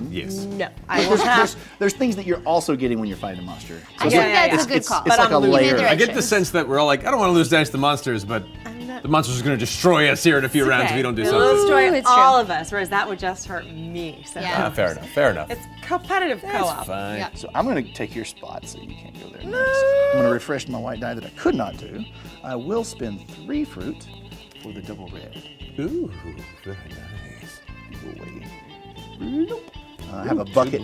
Yes. No, I will have. There's things that you're also getting when you're fighting a monster. So I it's think like- that's it's- a good it's- call. It's But like I'm a losing. layer. Either I get the Directions. sense that we're all like, I don't want to lose dice to monsters, but the monsters are going to destroy us here in a few rounds if we don't do It'll something. destroy It's all true. of us, whereas that would just hurt me. So Yeah. Fair enough. Fair enough. it's competitive co-op. Fine. Yeah. So I'm going to take your spot so you can't go there next. I'm going to refresh my white die that I could not do. I will spend 3 fruit for the double red. Ooh, very nice. Go away. I have a bucket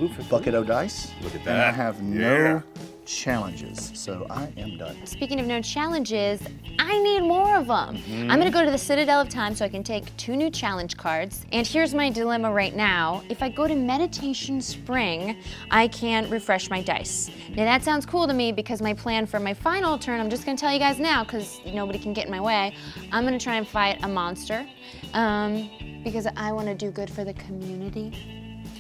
of dice. Look at And I that. have no challenges, so I am done. Speaking of no challenges, I need more of them. I'm gonna go to the Citadel of Time so I can take 2 new challenge cards. And here's my dilemma right now. If I go to Meditation Spring, I can refresh my dice. Now that sounds cool to me because my plan for my final turn, I'm just gonna tell you guys now because nobody can get in my way. I'm gonna try and fight a monster because I wanna do good for the community.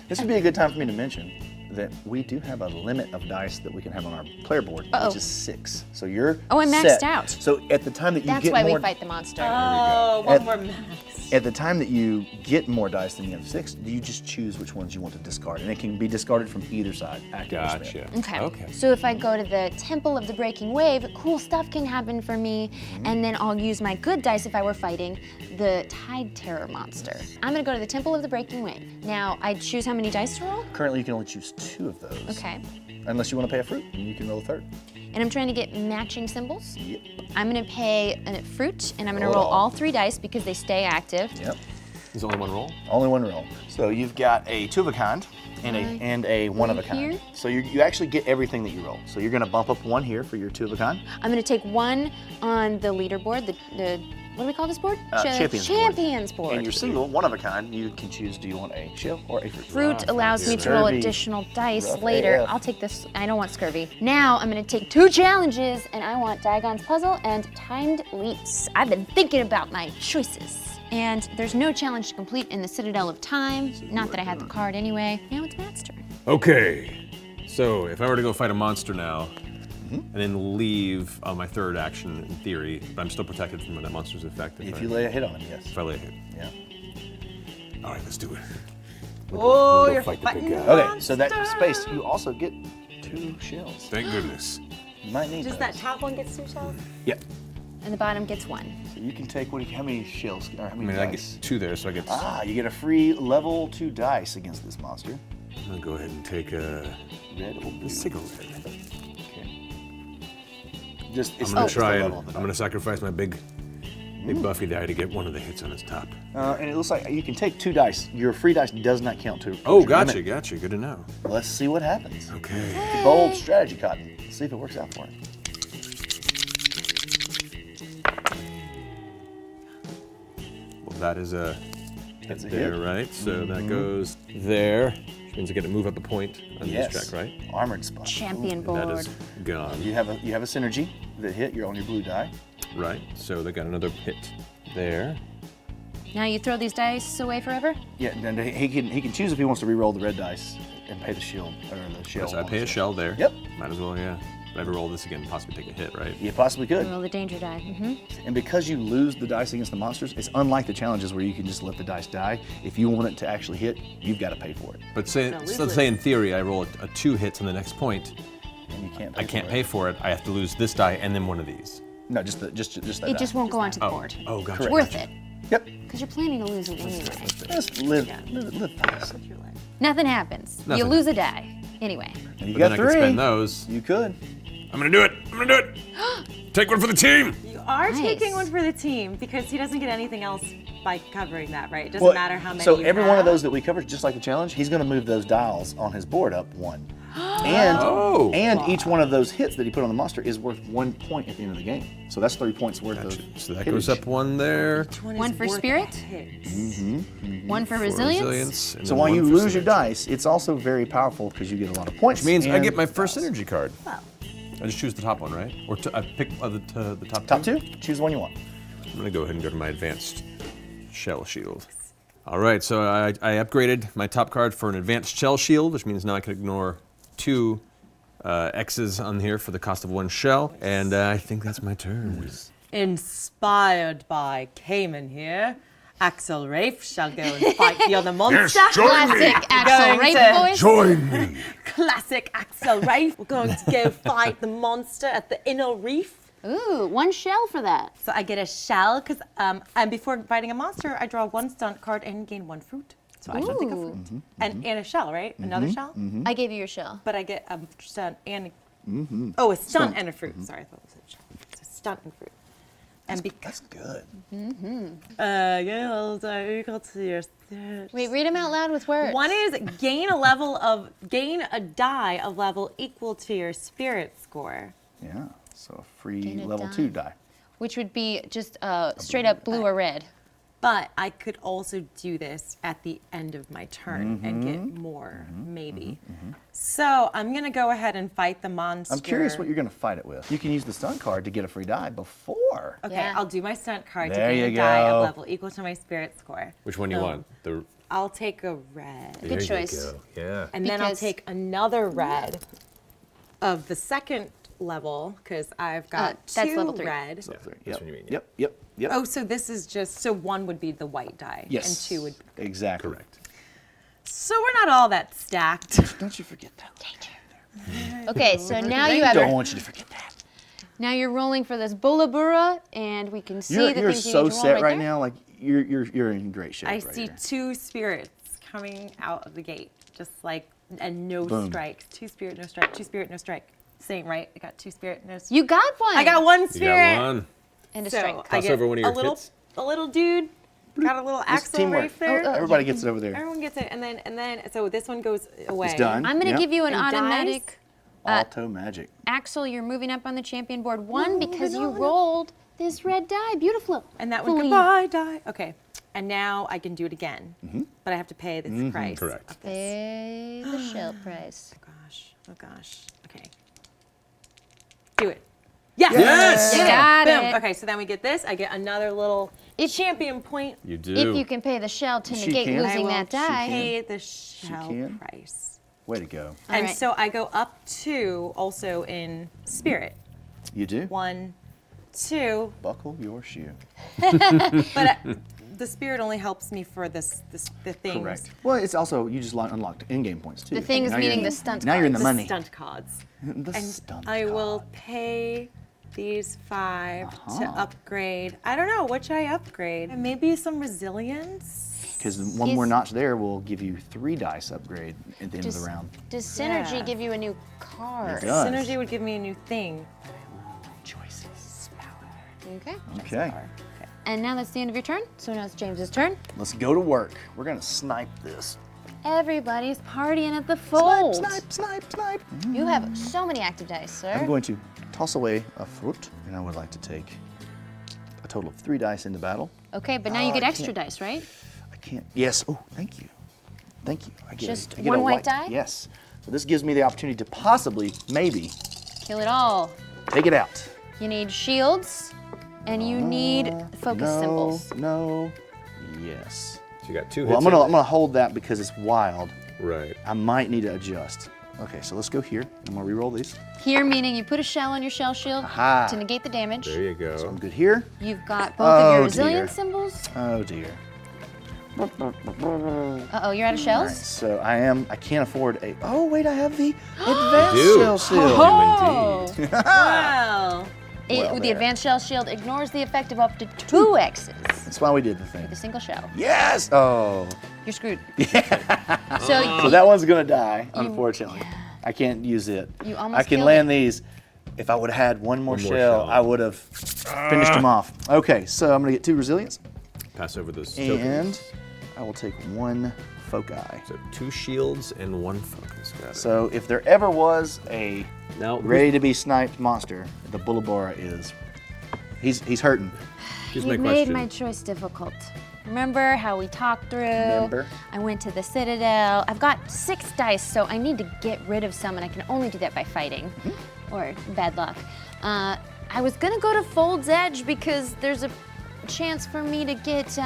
This would be a good time for me to mention that we do have a limit of dice that we can have on our player board, Uh-oh. which is 6. So you're Oh, I'm maxed set. out. So at the time that you That's get why more, we fight the monster. Oh, At- one more max. at the time that you get more dice than you have 6, you just choose which ones you want to discard, and it can be discarded from either side. active or spent. Gotcha. Okay. So if I go to the Temple of the Breaking Wave, cool stuff can happen for me, and then I'll use my good dice if I were fighting the Tide Terror monster. I'm gonna go to the Temple of the Breaking Wave. Now, I choose how many dice to roll? Currently, you can only choose 2 of those. Okay. Unless you want to pay a fruit, and you can roll a third. And I'm trying to get matching symbols. Yep. I'm gonna pay a fruit, and I'm gonna Roll it roll all. all 3 dice because they stay active. Yep. There's only one roll. Only one roll. So you've got a 2 of a kind and a 1 of a kind. here? So you actually get everything that you roll. So you're going to bump up 1 here for your 2 of a kind. I'm gonna take 1 on the leaderboard, the what do we call this board? Champions board. Champions board. And your single 1 of a kind, you can choose, do you want a shell or a fruit? Fruit allows me to roll Scurvy. additional dice Rough later. AF. I'll take this. I don't want scurvy. Now I'm gonna take 2 challenges, and I want Diagon's Puzzle and Timed Leaps. I've been thinking about my choices. And there's no challenge to complete in the Citadel of Time. Not that I had the card anyway. Now it's Matt's turn. Okay. So if I were to go fight a monster now, and then leave on my third action in theory, but I'm still protected from that monster's effect. If you lay a hit on it, yes. If I lay a hit. Yeah. All right, let's do it. Oh, go you're fight the big fighting guy. Okay, so that space, you also get 2 shells. Thank goodness. You might need Does those. that top one get 2 shells? Yeah. And the bottom gets 1. So you can take, how many shells, or how I many mean, I dice? get 2 there, so I get. You get a free level 2 dice against this monster. I'm gonna go ahead and take a Red or blue. cigarette. Okay. It's I'm gonna the try and level of the I'm gonna sacrifice my big Buffy die to get one of the hits on his top. and it looks like you can take 2 dice. Your free dice does not count to. Oh, your limit. gotcha. Good to know. Let's see what happens. Okay. Bold strategy, Cotton. Let's see if it works out for him. Well, that is a That's a there, hit. right? So that goes there, which means I get to move up a point on Yes. this check, right? Armored spot. Champion And board. that is gone. You have a synergy that hit. You're on your blue die. Right. So they got another hit there. Now you throw these dice away forever? Yeah, and he can choose if he wants to re-roll the red dice and pay the shield or the shell. So I pay a shell there. Yep. Might as well, yeah. If I ever roll this again, possibly take a hit, right? You possibly could. Roll the danger die. And because you lose the dice against the monsters, it's unlike the challenges where you can just let the dice die. If you want it to actually hit, you've got to pay for it. But say, so let's say in theory I roll a 2 hits on the next point. And you can't pay I can't for pay it. for it. I have to lose this die and then one of these. No, just that It die. just won't go onto the board. Oh, gotcha. Correct. Worth it. Yep. Because you're planning to lose it anyway. Just live fast. Nothing happens. You Nothing. lose a die. Anyway. And you But got then I 3. can spend those. You could. I'm gonna do it. Take one for the team. You are Nice. taking one for the team because he doesn't get anything else by covering that, right? It doesn't matter how many So you every have. one of those that we covered, just like the challenge, he's going to move those dials on his board up 1. And each one of those hits that he put on the monster is worth 1 point at the end of the game. So that's 3 points worth of. So that hittage. goes up 1 there. One for spirit? One for resilience? and So then while you one for lose your synergy. dice, it's also very powerful because you get a lot of points. Which means I and get my first dials. synergy card. I just choose the top one, right? Or I pick the top Top 2? Choose the one you want. I'm gonna go ahead and go to my advanced shell shield. All right, so I upgraded my top card for an advanced shell shield, which means now I can ignore 2 X's on here for the cost of 1 shell, and I think that's my turn. Inspired by Cayman here, Axel Rafe shall go and fight the other monster. Classic Axel Going Rafe to- voice. Join me. Classic Axel Rafe. We're going to go fight the monster at the inner reef. Ooh, 1 shell for that. So I get a shell because, and before fighting a monster, I draw 1 stunt card and gain 1 fruit. So I shall take a Ooh. fruit. And a shell, right? Another shell? I gave you your shell. But I get a stunt and a stunt and a fruit. Sorry, I thought it was a shell. So stunt and fruit. And because That's good. Wait, read them out loud with words. one is gain a die of level equal to your spirit score. Yeah. So a free Gain a level die. 2 die. Which would be just straight up blue or red. But I could also do this at the end of my turn and get more, maybe. So I'm gonna go ahead and fight the monster. I'm curious what you're going to fight it with. You can use the stun card to get a free die before. Okay, Yeah. I'll do my stunt card There to gain you a die go. of level equal to my spirit score. Which one do you want? The I'll take a red. Good choice. Yeah. And then I'll Because- take another red of the second level, because I've got that's two level 3. red. That's what you mean, yeah. Yep. Oh, so this is just, so 1 would be the white die, Yes. and 2 would. Exactly. Correct. So we're not all that stacked. Don't you forget that. Okay, so now you I have don't want you to forget that. now you're rolling for this Bullabura, and we can see the You're things you so need to roll set right right there. now. Like you're in great shape. I right see here. 2 spirits coming out of the gate, just like, and no Boom. strikes. 2 spirit, no strike. 2 spirit, no strike. Same, right? I got 2 spirit, no strike. You got one. I got 1 You spirit. got one. And a So strike. I Cross get over one of your a little, hits. a little dude. Got a little It's Axel teamwork. Rafe there. Everybody gets it over there. Everyone gets it, and then so this one goes away. It's done. I'm gonna Yep. give you an And automatic. Auto magic. Axel, you're moving up on the champion board 1 because you rolled this red die. Beautiful. And that one Fully goodbye die. Okay, and now I can do it again, but I have to pay this price. Correct. of this. Pay the shell price. Oh gosh. Okay. Do it. Yes. Yes! You got Boom. it. Okay, so then we get this. I get another little champion point. You do. If you can pay the shell to She negate can. losing I will that die. pay the shell can. price. Way to go. And right. so I go up 2 also in spirit. You do? 1, 2, Buckle your shoe. but the spirit only helps me for the things. Correct. Well, it's also, you just unlocked in-game points too. The things Now meaning you're- the stunt Now you're in the The money. stunt cards. The And stunt I will card. pay these 5 to Uh-huh. upgrade. I don't know, what should I upgrade? Maybe some resilience? Because one more notch there will give you 3 dice upgrade at the end of the Does- round. Does synergy Yeah. give you a new card? It does. Synergy would give me a new thing. Choices. Okay. Okay. And now that's the end of your turn. So now it's James's turn. Let's go to work. We're gonna snipe this. Everybody's partying at the fold. Snipe, snipe, snipe. You have so many active dice, sir. I'm going to toss away a fruit, and I would like to take a total of 3 dice into battle. Okay, but now you Oh, get I extra can't. dice, right? I can't. Yes. Oh, thank you. Thank you. I get Just I get one a white die? Yes. So this gives me the opportunity to possibly, maybe, Kill it all. take it out. You need shields, and you need focus no, symbols. No. Yes. So you got 2 hits. Well, I'm gonna hold that because it's wild. Right. I might need to adjust. Okay, so let's go here. I'm gonna re-roll these. Here, meaning you put a shell on your shell shield Aha. to negate the damage. There you go. So I'm good here. You've got both of your Oh, resilience dear. symbols. Oh dear. Uh-oh, you're out of All right, shells? so I can't afford a. Oh wait, I have the advanced do. shell shield. Oh! Indeed. Wow. Well, The there. advanced shell shield ignores the effect of up to 2 X's That's why we did the thing. with a single shell. Yes. Oh. You're screwed. So So that one's gonna die, unfortunately. I can't use it. You almost I can killed land it. these. If I would have had one more One more shell, shell. I would have finished them off. Okay, so I'm gonna get 2 resilience, Pass over those and tokens. I will take 1 foci. So 2 shields and 1 focus. Got it. So if there ever was a Now, ready to be sniped monster, the Bullabora is. He's hurting. here's you my made question. my choice difficult. Remember how we talked through? Remember. I went to the Citadel. I've got 6 dice, so I need to get rid of some, and I can only do that by fighting, or bad luck. I was gonna go to Fold's Edge because there's a chance for me to get,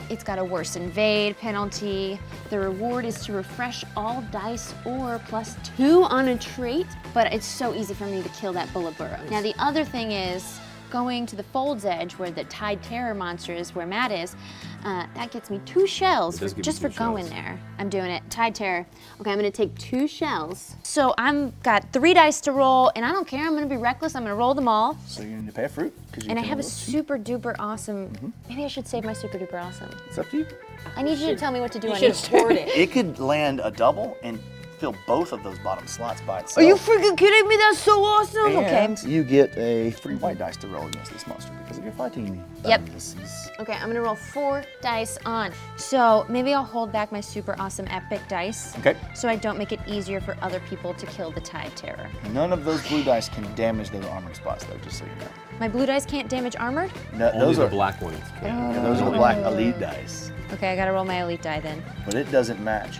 it's got a worse invade penalty. The reward is to refresh all dice or +2 on a trait, but it's so easy for me to kill that bullet burrow. Now the other thing is, going to the Fold's Edge where the Tide Terror monster is, where Matt is, that gets me 2 shells It does give you just for 2 going shells. there. I'm doing it. Tide Terror. Okay, I'm gonna take 2 shells. So I'm got 3 dice to roll, and I don't care. I'm gonna be reckless. I'm gonna roll them all. So you need to pay a fruit. 'Cause you And I can have a roll. super duper awesome. Maybe I should save my super duper awesome. It's up to you. I need you to tell me what to do You on should each turn. hoard it. It could land a double and fill both of those bottom slots by itself. Are you freaking kidding me? That's so awesome. Okay. And you get a 3 white dice to roll against this monster because of your fighting. Yep. abilities. Okay, I'm gonna roll 4 dice on. So maybe I'll hold back my super awesome epic dice. Okay. So I don't make it easier for other people to kill the Tide Terror. None of those blue dice can damage those armored spots, though, just so you know. My blue dice can't damage armored? No, Only those the are black ones can. yeah, those are the black elite dice, Okay, I gotta roll my elite die then. but it doesn't match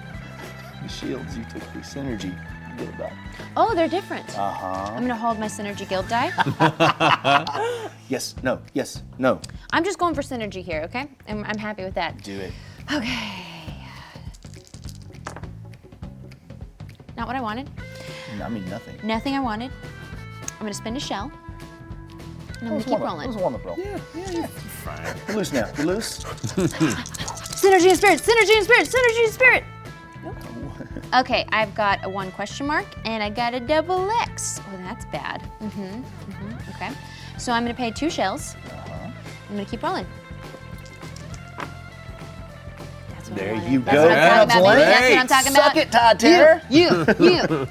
the shields. You took the synergy guild die. Oh, they're different. Uh-huh. I'm gonna hold my synergy guild die. Yes, no, yes, no. I'm just going for synergy here, okay? I'm happy with that. Do it. Okay. Not what I wanted. I mean, nothing. Nothing I wanted. I'm gonna spend a shell. And I'm gonna keep That rolling. was a warm-up roll. Yeah. Fine. You're loose now. You're loose. Synergy and spirit, synergy and spirit, synergy and spirit. Okay, I've got a 1 question mark and I got a double X. Oh, that's bad. Okay. So I'm gonna pay 2 shells. I'm gonna keep rolling. That's what I There wanted. you That's go. what I'm talking about, baby. That's what I'm Great. talking about. Suck it, Tide Terror. You.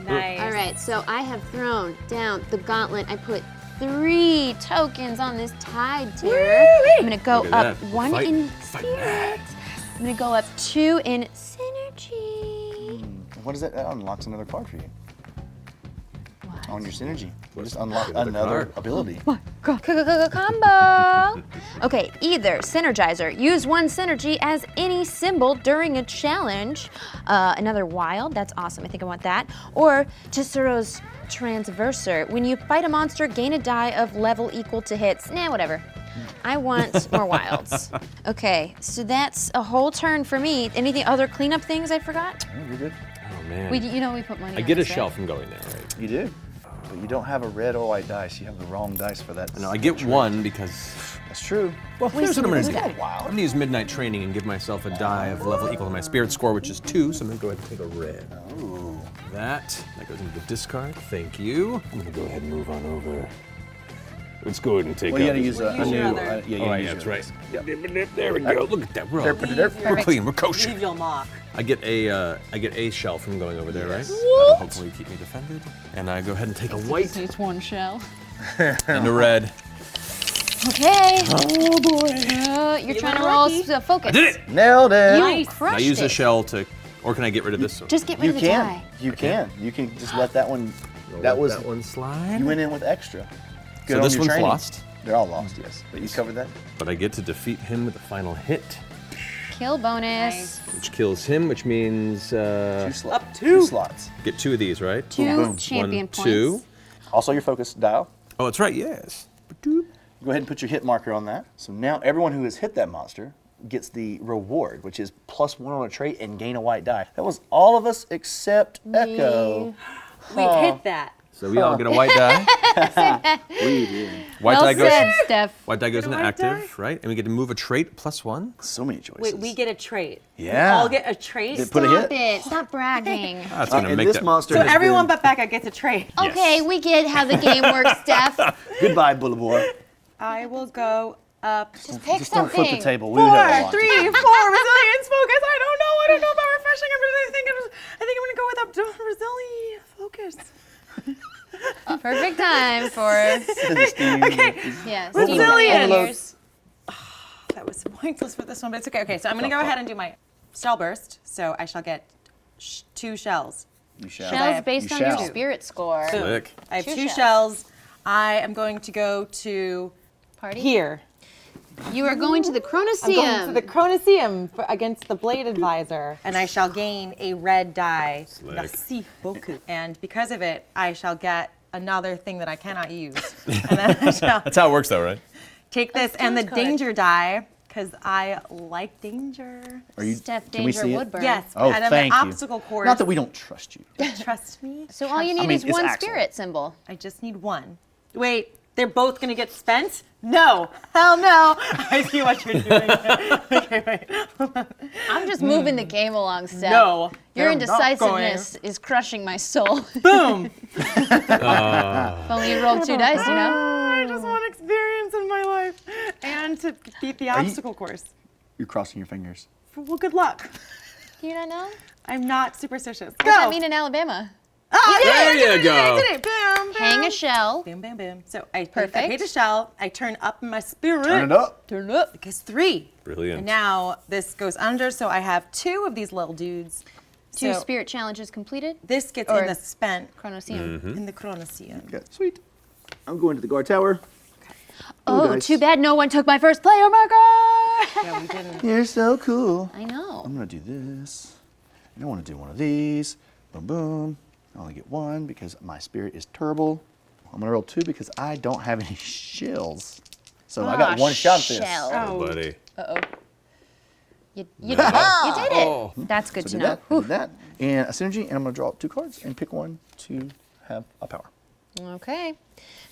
Nice. All right, so I have thrown down the gauntlet. I put 3 tokens on this Tide Terror. I'm gonna go Look at up that. 1 Fight- in fight spirit. back. I'm gonna go up 2 in synergy. What is that? That unlocks another card for you What? on your synergy. You just unlock Another another card. ability. Combo. Okay, either Synergizer. Use 1 synergy as any symbol during a challenge. Another wild. That's awesome. I think I want that. Or Tessero's Transverser. When you fight a monster, gain a die of level equal to hits. Nah, whatever. I want more wilds. Okay, so that's a whole turn for me. Anything other cleanup things I forgot? Oh, you're good. Oh man. We put money. I on get a this, shell right? from going there, right? You do. But you don't have a red or white dice. You have the wrong dice for that. No, I get trait. one because. That's true. Well, here's what I'm gonna do. die. I'm gonna use midnight training and give myself a die of level equal to my spirit score, which is 2. So I'm gonna go ahead and take a red. Ooh. That goes into the discard. Thank you. I'm gonna go ahead and move on over. Let's go ahead and take. Well, you out gotta this- use a new. other. Yeah, Oh, use yeah, that's yours. right. Yep. There we go. Look at that. We're clean. We're kosher. Leave your mark. I get a shell from going over there, right? That'll hopefully keep me defended. And I go ahead and take a white Needs one shell. and a red. Okay. Oh boy. You're trying to roll focus. I did it. Nailed it. You Can crushed I use it. a shell to, or can I get rid of this one? Just get rid You of the can. die. You can. You can just let that one. Roll That was. that one slide. You went in with extra. Good So on this your one's training. lost, They're all lost, yes. But you covered that. but I get to defeat him with the final hit, Kill bonus. which kills him, which means Two slots. get 2 of these, right? 2 Boom. champion 1, points. 2. Also, your focus dial. Oh, that's right. Yes. Go ahead and put your hit marker on that. So now everyone who has hit that monster gets the reward, which is +1 on a trait and gain a white die. That was all of us except Echo. We hit that. So we all get a white die. We did. White Well die goes. said, Steph. White die goes into white die? active, right? And we get to move a trait +1. So many choices. Wait, we get a trait. Yeah. We all get a trait. Did it put a Stop hit? it. Stop bragging. That's gonna And make this that. monster So has everyone been- but Becca gets a trait. Okay, we get how the game works, Steph. Goodbye, Bullet Boy. I will go up. Just pick Just don't something. flip the table. We would have a 4, lot. 3, 4. Resilience, focus. I don't know about refreshing. I think I'm gonna go with up resilience, focus. Perfect time for Okay. yes. Resilience. That was pointless for this one, but it's okay. Okay, so I'm gonna go ahead and do my shell burst. So I shall get 2 shells. You shall. Shells based You on your shall. spirit score. Slick. I have 2 2 shells. shells. I am going to go to Party. here. You are going to the I'm going Chronoseum. to the Chronoseum against the Blade Advisor, and I shall gain a red die. Slick. Merci beaucoup. And because of it, I shall get another thing that I cannot use. And then I shall That's how it works, though, right? take this and the card. danger die, because I like danger. Are you? Steph Can we Danger see it? Woodburn. Yes, Oh, and I'm thank an you. obstacle course. Not that we don't trust you. Trust me. So all you need mean, is it's one Axel. spirit symbol. I just need one. Wait, they're both gonna get spent? No, hell no. I see what you're doing. Okay, wait. I'm just moving the game along, Steph. No, Your they're not indecisiveness is crushing my soul. Boom. If only you rolled 2 dice, you know? I just want experience in my life and to beat the obstacle course. You're crossing your fingers. Well, good luck. Do you not know? I'm not superstitious. What does that mean in Alabama? There you go. I did it. Bam, bam. Hang a shell. Bam, bam, bam. So I Perfect. paid a shell. I turn up my spirit. Turn it up. Turn it up. Because 3. Brilliant. And now this goes under, so I have 2 of these little dudes. 2 So spirit challenges completed. this gets or- in the spent Chronoseum. in the Chronoseum. Okay, sweet. I'm going to the guard tower. Oh, dice. too bad no one took my first player marker. Yeah, we didn't. You're so cool. I know. I'm gonna do this. I want to do one of these. Boom, boom. I only get 1 because my spirit is terrible. I'm gonna roll 2 because I don't have any shells. So I got 1 shot at this. shell. Oh, buddy. Uh-oh. You did it. You did it. Oh. That's good So to I know. did that. I did that. And a synergy, and I'm gonna draw 2 cards and pick one to have a power. Okay.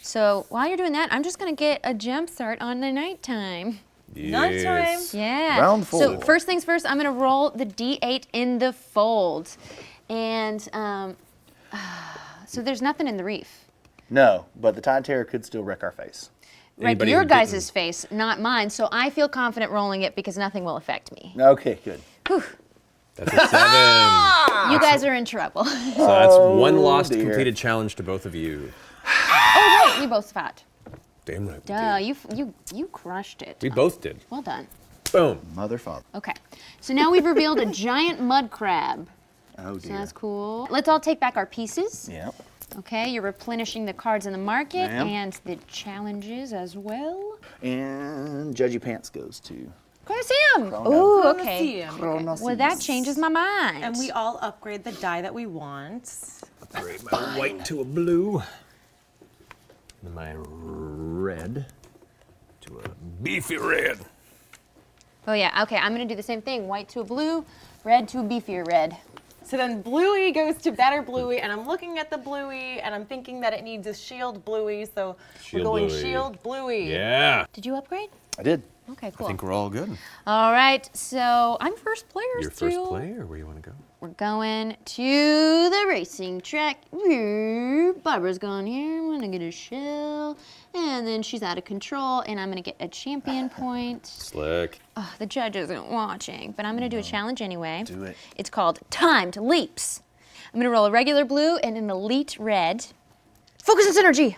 So while you're doing that, I'm just going to get a jump start on the nighttime. Yes. Yeah. Round So 4. first things first, I'm going to roll the D8 in the fold. And so there's nothing in the reef. No, but the Tide Terror could still wreck our face. Right, Anybody your who guys' didn't- face, not mine. So I feel confident rolling it because nothing will affect me. Okay, good. That's a 7. You guys are in trouble. So that's 1 lost dear. completed challenge to both of you. Oh, right, we both fought. Damn right. we Duh, did. you crushed it. We both did. Well done. Boom. Mother, father. Okay, so now we've revealed a giant mud crab. Oh So dear. that's cool. Let's all take back our pieces. Yep. Okay, you're replenishing the cards in the market Ma'am. and the challenges as well. And Judgy Pants goes to Chronoseum! Chrono. Ooh, okay. Chronoseum. Well, that changes my mind. And we all upgrade the die that we want. Upgrade my white to a blue. And my red to a beefy red. Oh yeah, okay, I'm gonna do the same thing. White to a blue, red to a beefier red. So then Bluey goes to better Bluey, and I'm looking at the Bluey, and I'm thinking that it needs a shield Bluey, so we're Shield going Bluey. shield Bluey. Yeah. Did you upgrade? I did. Okay, cool. I think we're all good. All right, so I'm first player You're still. first player. Where you want to go? We're going to the racing track. Barbara's gone here. I'm gonna get a shell, and then she's out of control, and I'm gonna get a champion point. Slick. Oh, the judge isn't watching, but I'm gonna do a challenge anyway. Do it. It's called Timed Leaps. I'm gonna roll a regular blue and an elite red. Focus and synergy.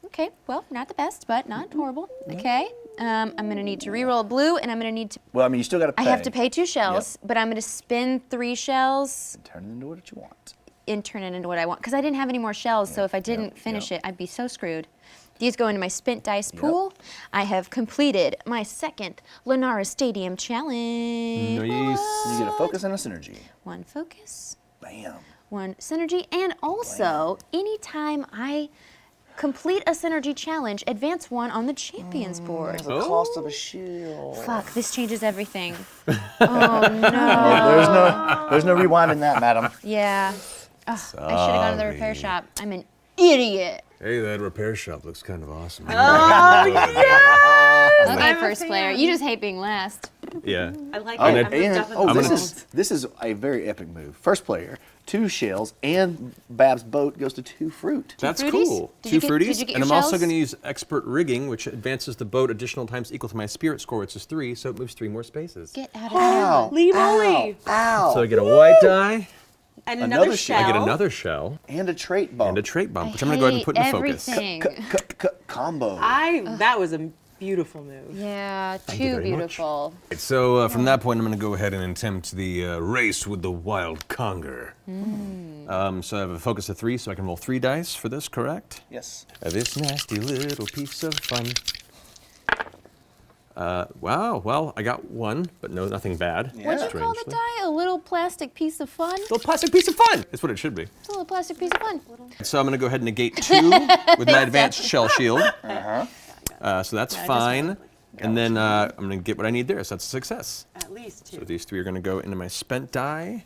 Okay, well, not the best, but not horrible. Okay, I'm gonna need to re-roll a blue, and I'm gonna need to. Well, I mean, you still got to pay. I have to pay 2 shells, but I'm gonna spin 3 shells Turn it into what you want. and turn it into what I want, because I didn't have any more shells. So if I didn't finish it, I'd be so screwed. These go into my spent dice pool. I have completed my second Lenara Stadium challenge. Nice. You get a focus and a synergy. 1 focus, Bam. 1 synergy, and also anytime I complete a synergy challenge, advance 1 on the champions board. The cost of a shield. Fuck, this changes everything. Oh no. There's no rewinding that, madam. Yeah. Ugh, I should have gone to the repair shop. I'm an idiot. Hey, that repair shop looks kind of awesome. Okay, first player. You just hate being last. Yeah. I like Oh, it. and, this is a very epic move. First player, 2 shells, and Bab's boat goes to 2 fruit. That's fruities? cool. Did 2 you get- fruities, did you get and your I'm also shells? going to use expert rigging, which advances the boat additional times equal to my spirit score, which is 3, so it moves 3 more spaces. Get out of Ow. Lee Molly. Ow. So I get a white die, And Another another shell. shell. I get another shell, And a trait bomb. and a trait bomb, here. which I'm going to go ahead and put in focus. Everything. Combo. That was a beautiful move. Yeah, you too very much. beautiful. So from that point, I'm going to go ahead and attempt the race with the wild conger. So I have a focus of 3, so I can roll 3 dice for this, correct? Yes. This nasty little piece of fun. Wow, well, I got 1, but nothing bad. What'd you call the strangely. die? A little plastic piece of fun? Little plastic piece of fun! That's what it should be. It's a little plastic piece of fun. So I'm going to go ahead and negate 2 with my advanced shell shield. So that's fine. And then I'm going to get what I need there, so that's a success. At least 2. So these 3 are going to go into my spent die,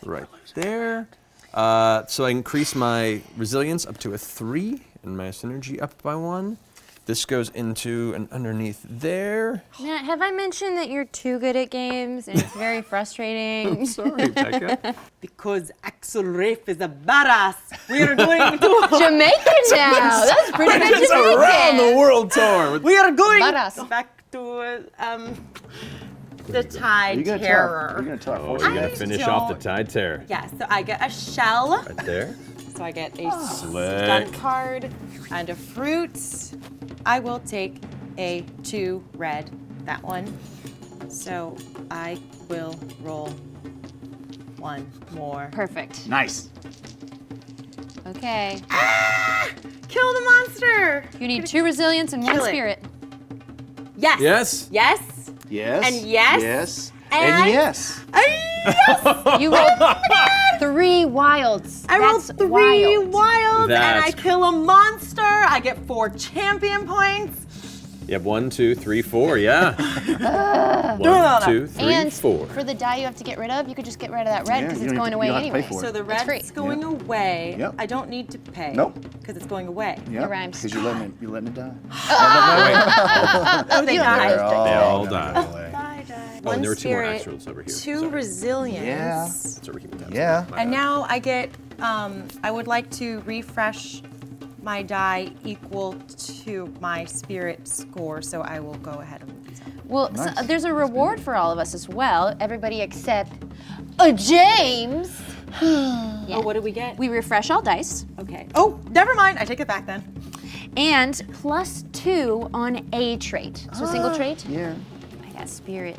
right there. So I increase my resilience up to a 3, and my synergy up by 1. This goes into and underneath there. Matt, have I mentioned that you're too good at games and it's very frustrating? Sorry, Becca. Because Axel Rafe is a badass. We are going to. Jamaican now. That's pretty good It's around the Jamaican. world tour. We are going Badass. back to the Tide You're Terror. gonna tell Oh, our you're going I to finish off the don't- Tide Terror. Yeah, so I get a shell. Right there. So I get a Slick. stunt card and a fruit. I will take a 2 red, that one. So I will roll 1 more. Perfect. Nice. Okay. Kill the monster! You need 2 resilience and 1 Kill it. spirit. Yes. Yes. Yes. Yes. And yes. Yes. And- yes. You rolled 3 wilds. I rolled That's 3 wild. wilds and I That's- kill a monster. I get 4 champion points. You have 1, 2, 3, 4, yeah. 1, 2, 3, And 4. for the die you have to get rid of, you could just get rid of that red Yeah, because you it's don't going have- away you don't have to pay anyway. for it. So the It's free. red's going away. Yep. I don't need to pay. Nope. Because it's going away. Yeah. rhymes. Because you're letting it die. Oh, they died. They all gonna die. go away. Oh, and there were 2 more spirit, axe rolls over here. 2 Sorry. resilience. Yeah. So we're keeping tabs. Yeah. My And bad. now I get, I would like to refresh my die equal to my spirit score, so I will go ahead and move these up. Well, Nice. there's a reward for all of us as well. Everybody except a James. Yeah. Oh, what do we get? We refresh all dice Okay. Oh, never mind. I take it back then. and +2 on a trait. So a single trait. Yeah. I got spirit.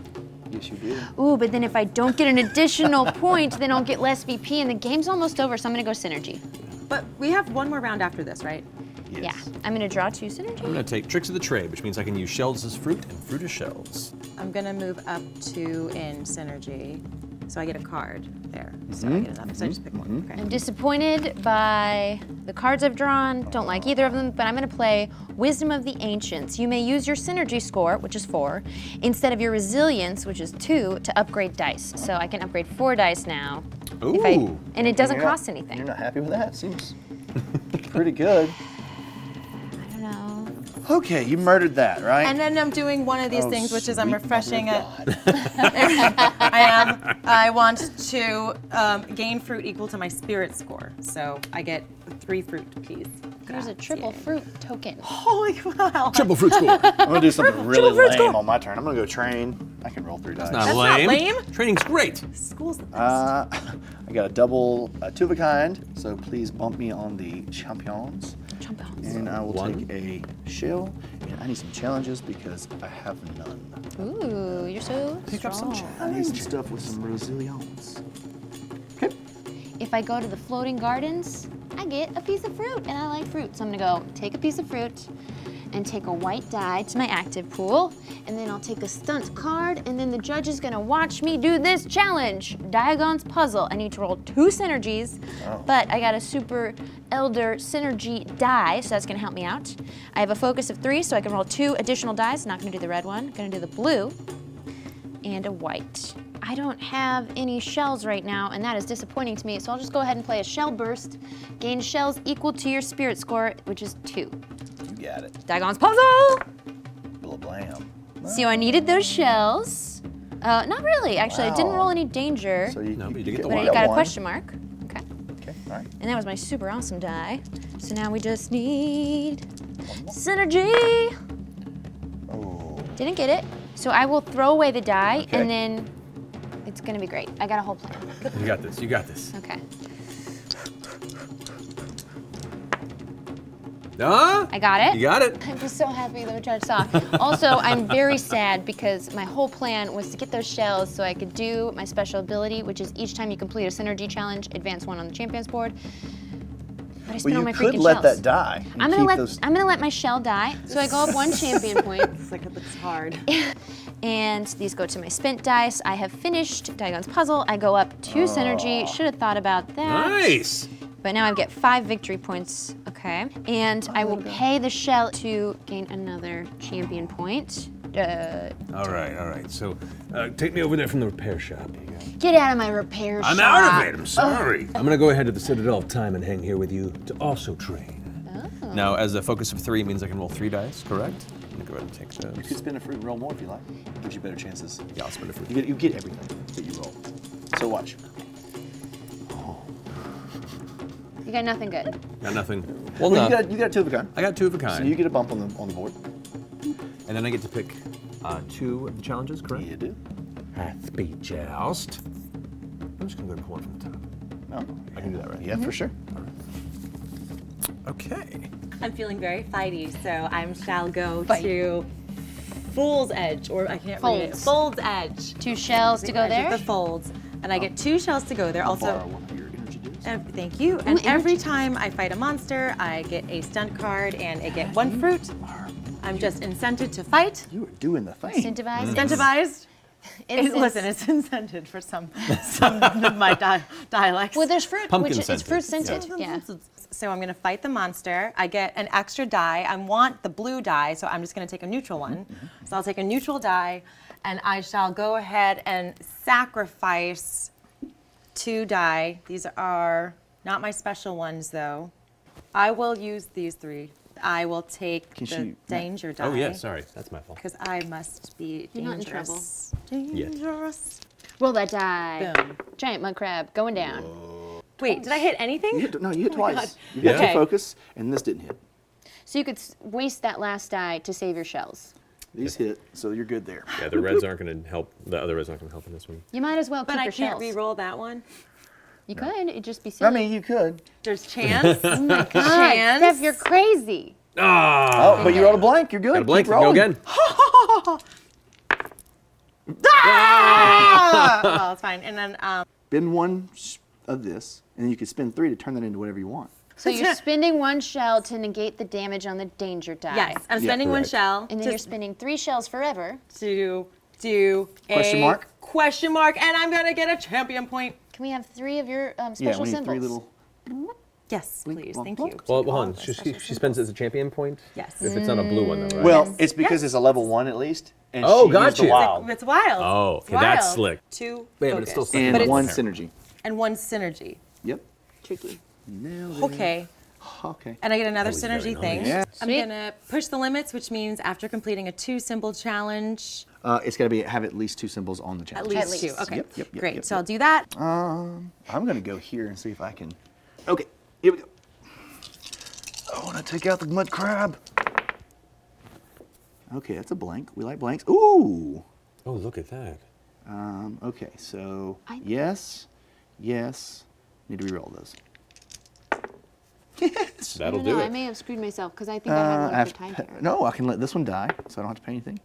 Yes, you did. Ooh, but then if I don't get an additional point, then I'll get less VP and the game's almost over, so I'm gonna go synergy. But we have 1 more round after this, right? Yes. Yeah, I'm gonna draw 2 synergy. I'm going to take Tricks of the Trade, which means I can use shells as fruit and fruit as shells. I'm gonna move up 2 in synergy, so I get a card there. So I get another. So I just pick 1. Okay. I'm disappointed by the cards I've drawn, don't like either of them, but I'm gonna play Wisdom of the Ancients. You may use your synergy score, which is 4, instead of your resilience, which is 2, to upgrade dice. So I can upgrade 4 dice now. Ooh. And it doesn't You're not- cost anything. You're not happy with that? Seems pretty good. I don't know. Okay, you murdered that, right? And then I'm doing one of these things, which is I'm sweet refreshing mother it. of God. I want to gain fruit equal to my spirit score. So I get 3 fruit piece. There's a triple fruit token. Holy wow. Triple fruit score. I'm gonna do something really fruit lame score. on my turn. I'm gonna go train. I can roll 3 dice. Not That's lame. not lame. Training's great. School's the best. I got a double 2 of a kind, so please bump me on the champions. And I will take a shell. And I need some challenges because I have none. Ooh, you're so Pick up some strong. I need some stuff with some resilience. Okay. If I go to the floating gardens, I get a piece of fruit, and I like fruit. So I'm gonna go take a piece of fruit and take a white die to my active pool, and then I'll take a stunt card, and then the judge is gonna watch me do this challenge, Diagon's Puzzle. I need to roll 2 synergies, but I got a Super Elder Synergy die, so that's gonna help me out. I have a focus of 3, so I can roll 2 additional dice. Not gonna do the red one, gonna do the blue, and a white. I don't have any shells right now, and that is disappointing to me, so I'll just go ahead and play a shell burst. Gain shells equal to your spirit score, which is 2. You got it. Diagon's Puzzle! Blah blam. So I needed those shells. Not really, actually. I didn't Wow. roll any danger, So No, but you did get the but I one. got a one. question mark. Okay. Okay, all right. And that was my super awesome die. So now we just need synergy. Oh. Didn't get it. So I will throw away the die, Okay. and then it's gonna be great. I got a whole plan. You got this. You got this. Okay. Ah, I got it. you got it. I'm just so happy the judge saw. Also, I'm very sad because my whole plan was to get those shells so I could do my special ability, which is each time you complete a synergy challenge, advance 1 on the champions board. But I spent Well, all you my could freaking let shells. that die. and I'm gonna keep let those- I'm gonna let my shell die, so I go up 1 champion point, It's like it's hard. and these go to my spent dice. I have finished Diagon's Puzzle. I go up 2 synergy. Should have thought about that. Nice. But now I get 5 victory points, okay? And I will pay the shell to gain another champion point. All right. So, take me over there from the repair shop. Get out of my repair shop. I'm out of it. I'm sorry. I'm gonna go ahead to the Citadel of Time and hang here with you to also train. Oh. Now, as a focus of 3 means I can roll 3 dice, correct? I'm gonna go ahead and take You could those. spin a fruit and roll more if you like. Gives you better chances. Yeah, I'll spend it for You get everything that you roll. So watch. You got nothing good. Got nothing. Well, no. you got 2 of a kind. I got 2 of a So kind. you get a bump on the board. And then I get to pick 2 of the challenges, correct? You do. Speed joust. I'm just gonna go and pull one from the top. No. I can do that, right? Yeah, for sure. Okay. I'm feeling very fighty, so I shall go to Fool's Edge, or I can't read it. Folds. Fold's Edge. 2 shells to go Edge of there. The folds, and I get 2 shells to go there. Also, Borrow one of your energy dues. thank you. And every energy. time I fight a monster, I get a stunt card, and I get 1 fruit. I'm just incented to fight. You are doing the thing. Incentivized. Incentivized. It's- Listen, it's incented for some of my dialects. Well, there's fruit, Pumpkin which is it's scented. fruit scented. Yeah. So I'm gonna fight the monster. I get an extra die. I want the blue die, so I'm just gonna take a neutral one. So I'll take a neutral die, and I shall go ahead and sacrifice 2 die. These are not my special ones, though. I will use these 3. I will take Can the she- danger die. Oh yeah, sorry. That's my fault. Because I must be You're not in dangerous. Yet. Dangerous. Roll that die. Boom. Giant mud crab going down. Wait, did I hit anything? You hit twice. God. You got Okay. to focus, and this didn't hit. So you could waste that last die to save your shells. These hit, so you're good there. Yeah, the reds aren't gonna help. The other reds aren't gonna help in this one. You might as well But keep I your can't shells. re-roll that one. You could. It'd just be silly. I mean, you could. There's chance. oh my God, chance. Steph, you're crazy. Ah! Oh, but you rolled a blank. You're good. Got a blank. Keep Go rolling. again. Well, it's fine. And then Spin 1 of this, and then you can spin 3 to turn that into whatever you want. So you're spending 1 shell to negate the damage on the danger die. yes, I'm spending 1 correct. shell And then you're spending 3 shells forever. to do Question a mark? question mark, and I'm gonna get a champion point. Can we have 3 of your Yeah, special we need symbols? 3 little. Yes, please. Thank you. Well, hold on. She spends it as a champion point. Yes. If it's not a blue one, though, right? Well, it's because it's a level 1 at least. And Oh, she used gotcha. the wild. It's wild. Oh, It's okay, that's wild. slick. 2 Yeah, but it's still focus. slick. And But 1 it's- synergy. and 1 synergy. Yep. Tricky. Nailed it. Okay. Okay. And I get another That was very synergy nice. thing. Yeah. I'm Sweet. gonna push the limits, which means after completing a 2-symbol challenge, It's got to have at least 2 symbols on the at challenge. least, least. 2. Okay, Yep, great. yep, So yep. I'll do that. I'm gonna go here and see if I can. Okay, here we go. I want to take out the mud crab. Okay, that's a blank. We like blanks. Ooh. Oh, look at that. Okay, so I- yes. Need to re-roll those. Yes. That'll I do don't know, I it. may have screwed myself because I think I have I one have for time to here. no, I can let this one die, so I don't have to pay anything,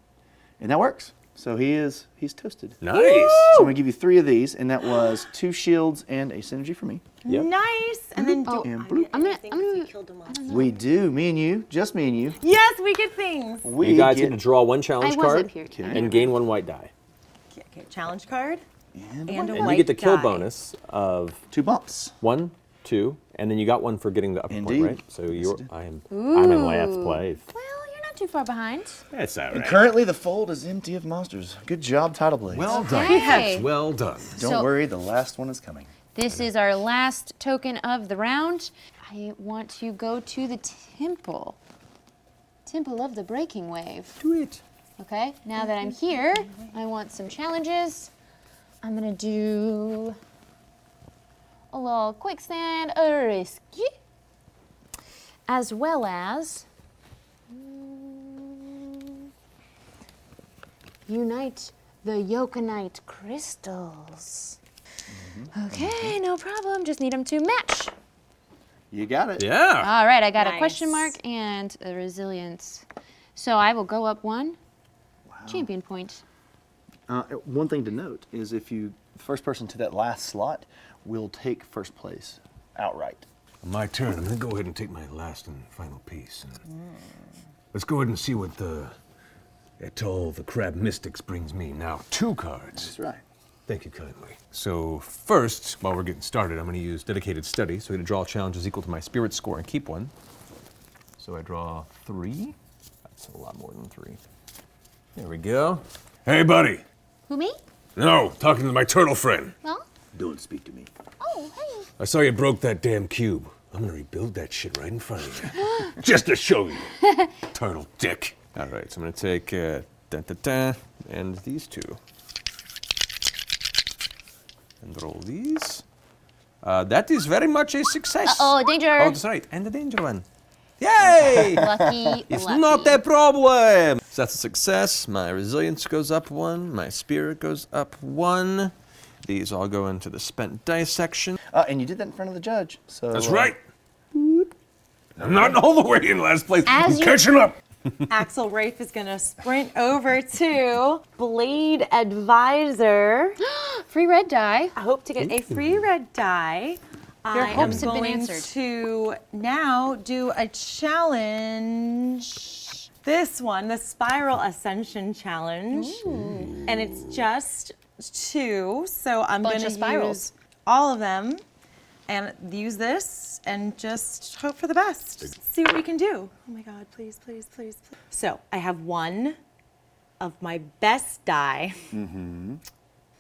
and that works. So he's toasted. Nice. So I'm gonna give you 3 of these, and that was 2 shields and a synergy for me. Yep. Nice. And then Oh, And I bloop. get I'm gonna- anything I'm 'cause gonna- you killed a monster. We do, me and you, just me and you. Yes, we get things. We You guys get get to draw 1 challenge I was card up here. Okay. and gain 1 white die. Okay, challenge card and and a And you white get the kill die. bonus of 2 bumps. 1, 2, and then you got 1 for getting the upper Indeed. point, right? So Yes, you're I did. I'm in last place. Well, you're not too far behind. That's all And right. currently the fold is empty of monsters. Good job, Tidal Blades. Well done. Okay. Yes, well done. Don't So- worry, the last one is coming. This is our last token of the round. I want to go to the temple. Temple of the Breaking Wave. Do it. Okay, now that I'm here, I want some challenges. I'm gonna do a little quicksand risky, as well as unite the yokonite crystals. Okay, no problem. Just need them to match. You got it. Yeah. All right, I got a Nice. question mark and a resilience. So I will go up 1 champion point. One thing to note is if you, the first person to that last slot will take first place outright. My turn. I'm going to go ahead and take my last and final piece. Let's go ahead and see what the Atoll, the Crab Mystics, brings me. Now, 2 cards. That's right. Thank you kindly. So first, while we're getting started, I'm going to use Dedicated Study. So I'm going to draw challenges equal to my spirit score and keep 1. So I draw 3. That's a lot more than 3. There we go. Hey, buddy. Who, me? No, talking to my turtle friend. Well, Don't speak to me. oh, hey. I saw you broke that damn cube. I'm gonna rebuild that shit right in front of you. Just to show you. Turtle dick. All right, so I'm gonna take and these 2. And roll these. That is very much a success. Uh-oh, danger. Oh, that's right, and the danger one. Yay! Lucky, It's lucky. not a problem. So that's a success. My resilience goes up 1. My spirit goes up 1. These all go into the spent dice section. And you did that in front of the judge. So That's right. I'm not all the way in last place. As I'm you- catching up. Axel Rafe is gonna sprint over to Blade Advisor. Free red die. I hope to get a free red die. Your I am hopes have been going answered. to now do a challenge. This one, the Spiral Ascension Challenge. And it's just 2, so I'm Bunch gonna of spirals. use all of them and use this and just hope for the best. See what we can do. Oh my God, please, please, please, please. So I have 1 of my best die.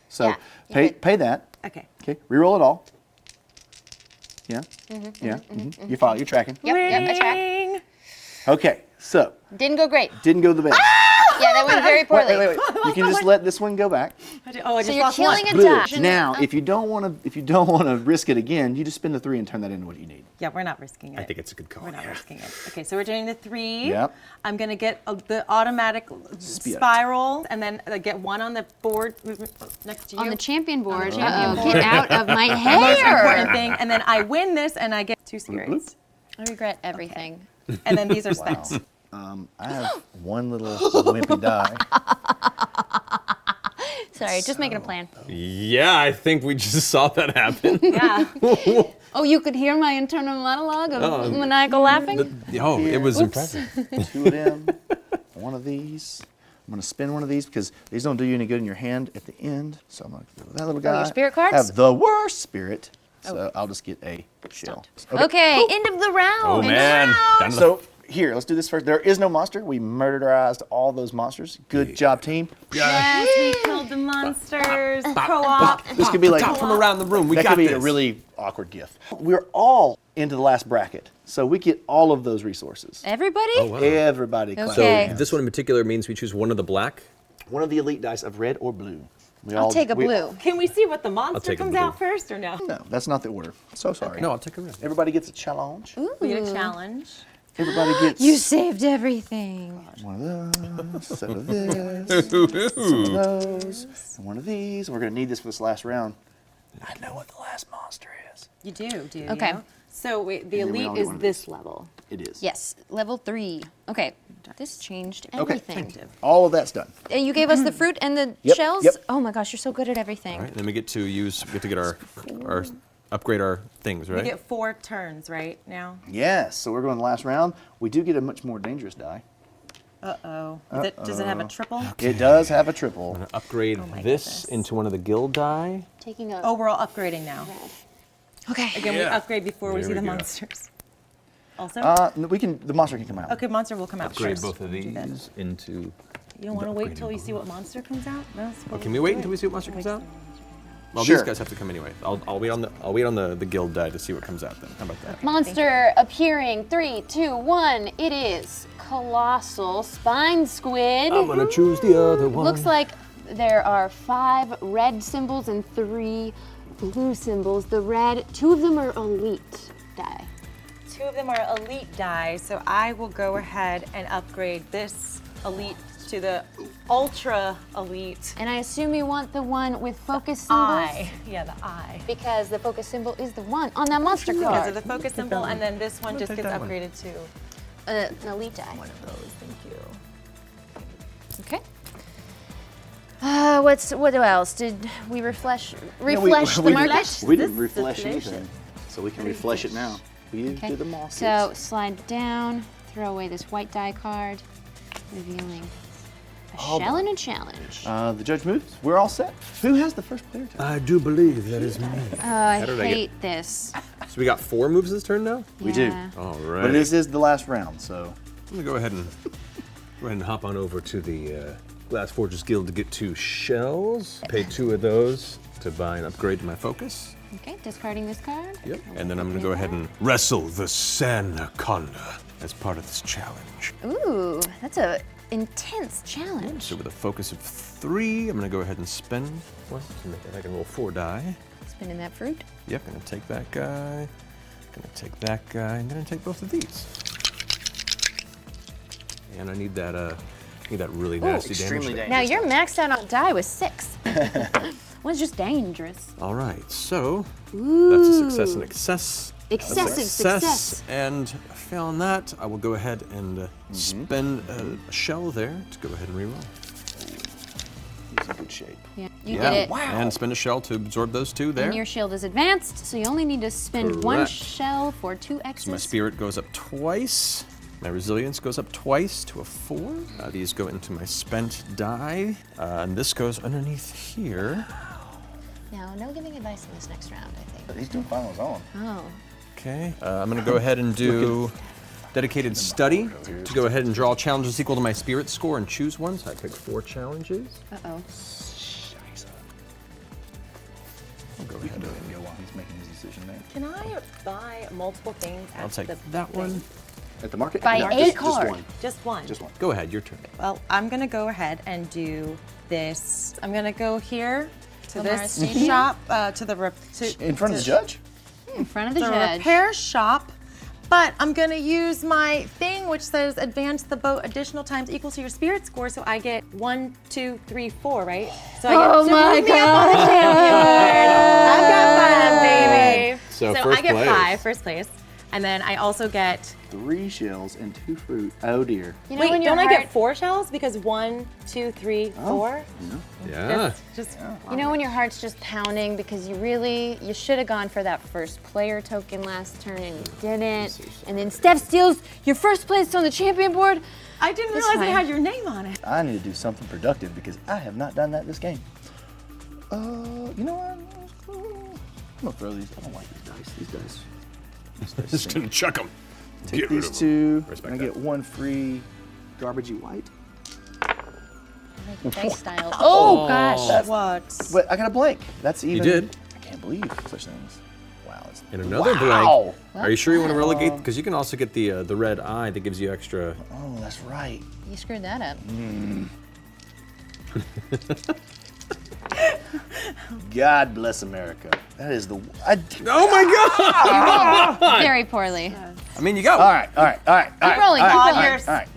So Yeah, you pay could- pay that. Okay. Okay. Reroll it all. Yeah. You follow. You're tracking. Yep, I track. Ring. Okay. So Didn't go great. didn't go the best. Yeah, that went very poorly. Wait. You can just let this one go back. I So just you're lost killing one. a Good. die. Now, if you don't want to risk it again, you just spend the 3 and turn that into what you need. Yeah, we're not risking it. I think it's a good call. We're not Yeah. risking it. Okay, so we're doing the 3. Yep. I'm gonna get the automatic Spirit. spiral, and then get 1 on the board next to you. On the champion board. champion Uh-oh, board. get out of my Most hair. important thing, and then I win this, and I get 2 spirits. I regret everything. And then these are spent. I have one little wimpy die. Sorry, just making a plan. Yeah, I think we just saw that happen. Yeah. Oh, you could hear my internal monologue of maniacal laughing? Oh, it was impressive. 2 of them. 1 of these. I'm going to spin 1 of these because these don't do you any good in your hand at the end. So I'm going to do that little guy. your spirit cards? Have the worst spirit. So I'll just get a shell. Okay, end of the round. Oh man. Down to the So here, let's do this first. There is no monster. We murderized all those monsters. Good job, team. Yes, we killed the monsters. monsters, co-op. This could be like From around the room, we that got could be this. a really awkward gift. We're all into the last bracket, so we get all of those resources. Everybody? Oh, wow. Everybody. clap Okay. their So hands. this one in particular means we choose one of the black. One of the elite dice of red or blue. I'll take a blue. Can we see what the monster take a comes blue. out first or no? No, that's not the order. So sorry. No, I'll take a red. Everybody gets a challenge. We get a challenge. Everybody gets You saved everything. one of those, some of this, some of those, and one of these. We're gonna need this for this last round. I know what the last monster is. You do Okay. you? So wait, the And then we elite all get is one of this level. It is. Yes, level 3. Okay, this changed Okay. everything. All of that's done. And you gave us the fruit and the Yep, shells? yep. Oh my gosh, you're so good at everything. All right, then we get to get our upgrade our things, right? We get 4 turns right now. Yes. So we're going to the last round. We do get a much more dangerous die. Uh-oh. Does it have a triple? It does have a triple. I'm gonna upgrade my this goodness. into one of the guild die. Taking a. Oh, we're all upgrading now. Okay. Again, we Yeah. upgrade before we There see we the go. monsters. Also? No, the monster can come out. Okay, monster will come out Upgrade first. both of Do that. these into. You don't want to wait till upgrading you see what monster comes out? No, Oh, can we wait until we see what monster comes out? Well, Sure. these guys have to come anyway. I'll wait on the guild die to see what comes out then. How about that? Monster appearing. 3, 2, 1. It is colossal spine squid. I'm gonna choose the other one. Looks like there are 5 red symbols and 3 blue symbols. The red, 2 of them are elite die. 2 of them are elite die, so I will go ahead and upgrade this elite to the ultra elite And I assume you want the one with focus symbols? eye. Yeah, the eye. Because the focus symbol is the one on that monster Because card. of the focus symbol, and then this one just take gets that one. upgraded to An elite die. one of those. Thank you. Okay. What else? Did we refresh Yeah, the market? We didn't This is refresh deflation. anything, so we can refresh it now. We did Okay. the moss. So slide down, throw away this white die card, revealing a shell and a challenge. The judge moves. We're all set. Who has the first player turn? I do believe that is me. I did I get- hate this. So we got 4 moves this turn now? We do. Yeah. All right. But this is the last round, so I'm gonna go ahead and hop on over to the Glass Forges Guild to get 2 shells. Pay 2 of those to buy an upgrade to my focus. Okay, discarding this card. Yep. And then I'm gonna go ahead and wrestle the Sanaconda as part of this challenge. Ooh, that's a intense challenge. So with a focus of 3, I'm gonna go ahead and spend one to make it. I can roll 4 die. Spinning that fruit. Yep, gonna take that guy, gonna take that guy, and gonna take both of these. And I need that really nasty extremely damage. Now you're maxed out on die with 6. One's just dangerous. All right, so that's a success and excess. Excessive Success. success. And failing that, I will go ahead and spend a shell there to go ahead and reroll. he's in good shape. Yeah, you did it. And spend a shell to absorb those 2 there. And your shield is advanced, so you only need to spend 1 Correct. shell for 2 X's. So my spirit goes up twice. My resilience goes up twice to a 4. These go into my spent die. And this goes underneath here. No, no giving advice in this next round, I think. He's doing fine on his own. Oh. Okay. I'm going to go ahead and do dedicated study to go ahead and draw challenges equal to my spirit score and choose one. So I pick 4 challenges. Uh-oh. I'll go You ahead can go and ahead and go while he's making his decision there. Can I buy multiple things at I'll take the that one. thing? At the market? Buy No, a just card. one. Just one. Just one. Go ahead, your turn. Well, I'm gonna go ahead and do this. I'm gonna go here to Lamar this Stadium? shop, to the In front of the judge? In front of the the judge. repair shop. But I'm gonna use my thing which says advance the boat additional times equal to your spirit score, so I get 1, 2, 3, 4, right? So I get Oh to my move me up on the champion board. I've got 5, baby. So I first get place. 5, first place. And then I also get 3 shells and 2 fruit. Oh dear. You know wait, when your don't I heart, get 4 shells? Because 1, 2, 3, 4? Yeah. Just You know when your heart's just pounding because you should have gone for that first player token last turn and you didn't. And then Stef steals your first place on the champion board. I didn't It's realize it fine. had your name on it. I need to do something productive because I have not done that this game. You know what? I'm gonna throw these. I don't like these dice. These dice. Just gonna chuck them. Take these 2. Respect and I that. get 1 free garbagey white. Dice styles. Oh gosh. What? But I got a blank. That's even. You did. I can't believe such things. Wow. And another Wow. blank. Are you sure you want to relegate? Because you can also get the red eye that gives you extra. Oh, that's right. You screwed that up. God bless America. That is the. Oh my God! Very poorly. I mean, you go. All right. Keep rolling.